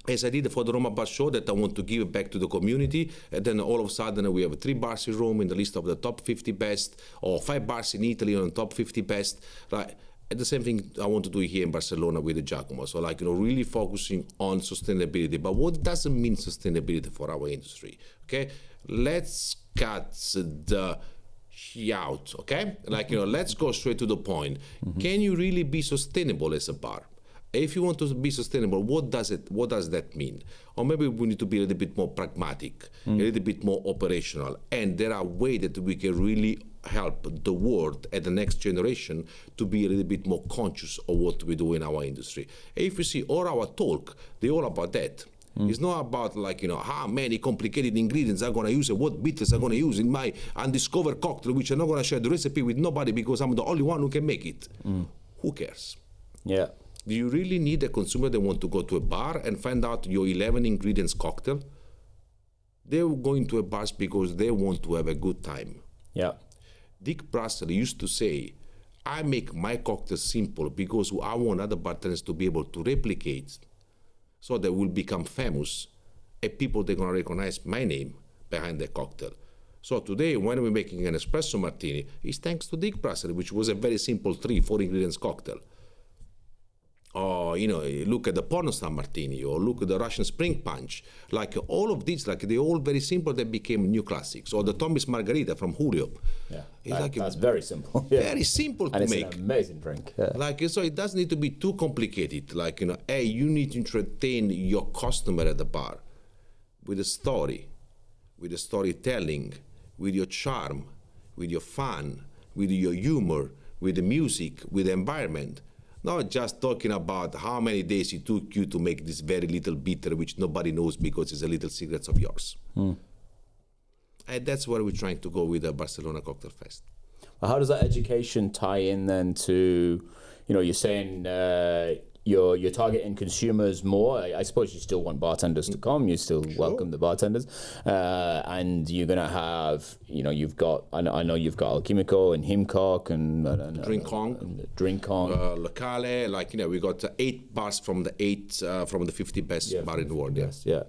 As I did for the Roma Bar Show, that I want to give back to the community, and then all of a sudden we have 3 bars in Rome in the list of the top 50 best, or 5 bars in Italy on the top 50 best. And the same thing I want to do here in Barcelona with the Giacomo. So really focusing on sustainability. But what doesn't mean sustainability for our industry? Okay, let's cut the out. Okay, let's go straight to the point. Can you really be sustainable as a bar? If you want to be sustainable, what does that mean? Or maybe we need to be a little bit more pragmatic, a little bit more operational. And there are ways that we can really help the world and the next generation to be a little bit more conscious of what we do in our industry. If you see all our talk, they're all about that. It's not about how many complicated ingredients I'm going to use and what bitters I'm going to use in my undiscovered cocktail, which I'm not going to share the recipe with nobody because I'm the only one who can make it. Who cares? Do you really need a consumer that want to go to a bar and find out your 11 ingredients cocktail? They're going to a bar because they want to have a good time. Yeah. Dick Brassel used to say, I make my cocktail simple because I want other bartenders to be able to replicate so they will become famous and people they're going to recognize my name behind the cocktail. So today, when we're making an espresso martini, it's thanks to Dick Brassel, which was a very simple 3-4 ingredients cocktail. Or, look at the pornostar martini, or look at the Russian spring punch. Like all of these, like they're all very simple, they became new classics. Or the Tommy's Margarita from Julio. Yeah, that's very simple. Yeah. Very simple to and make. It's an amazing drink. Yeah. Like, so it doesn't need to be too complicated. Like, hey, you need to entertain your customer at the bar with a story, with the storytelling, with your charm, with your fun, with your humor, with the music, with the environment. Not just talking about how many days it took you to make this very little bitter, which nobody knows because it's a little secret of yours. And that's where we're trying to go with the Barcelona Cocktail Fest. Well, how does that education tie in then to, you're saying you're targeting consumers more. I suppose you still want bartenders to come. You still welcome the bartenders, and you're gonna have, you've got. I know you've got Alchimico and Himcock and Drink Kong, Locale. Like we got 8 bars from the 50 best bar in the world. Yes, yeah,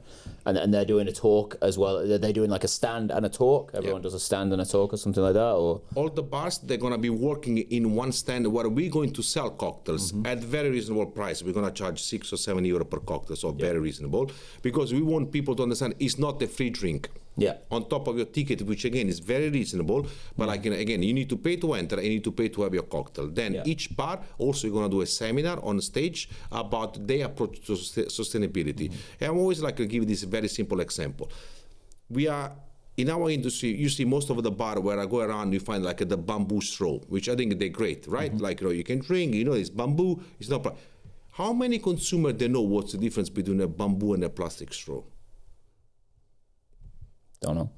and they're doing a talk as well. Are they doing like a stand and a talk? Everyone does a stand and a talk or something like that, or all the bars they're gonna be working in one stand where we're going to sell cocktails at very reasonable price. We're going to charge 6 or 7 euro per cocktail, so very reasonable, because we want people to understand it's not a free drink. Yeah. On top of your ticket, which again is very reasonable, but like again, you need to pay to enter and you need to pay to have your cocktail. Then each bar also you're going to do a seminar on stage about their approach to sustainability. And I'm always like to give this very simple example. We are in our industry, you see most of the bar where I go around, you find like the bamboo straw, which I think they're great, right? Like you can drink, it's bamboo, it's not. How many consumers they know what's the difference between a bamboo and a plastic straw? Don't know.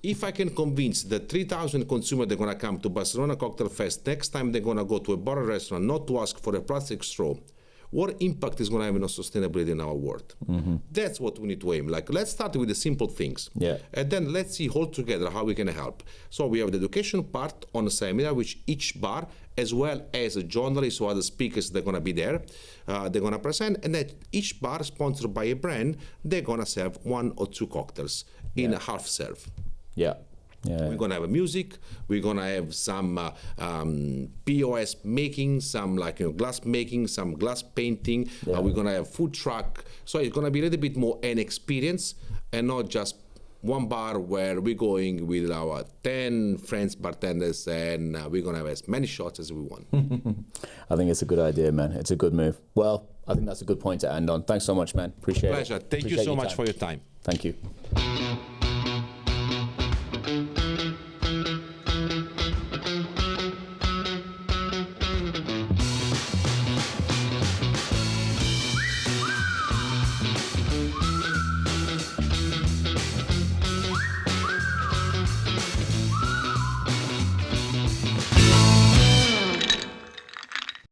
If I can convince the 3,000 consumers they're going to come to Barcelona Cocktail Fest, next time they're going to go to a bar or restaurant not to ask for a plastic straw, what impact is going to have on sustainability in our world? That's what we need to aim. Like, let's start with the simple things. And then let's see all together how we can help. So we have the education part on a seminar, which each bar, as well as journalists or other speakers, they're going to be there. They're going to present. And then each bar, sponsored by a brand, they're going to serve 1 or 2 cocktails in a half serve. We're going to have music. We're going to have some POS making, some glass making, some glass painting. We're going to have food truck. So it's going to be a little bit more an experience and not just one bar where we're going with our 10 friends bartenders and we're going to have as many shots as we want. I think it's a good idea, man. It's a good move. Well, I think that's a good point to end on. Thanks so much, man. Appreciate it. Pleasure. Thank you so much for your time. Thank you.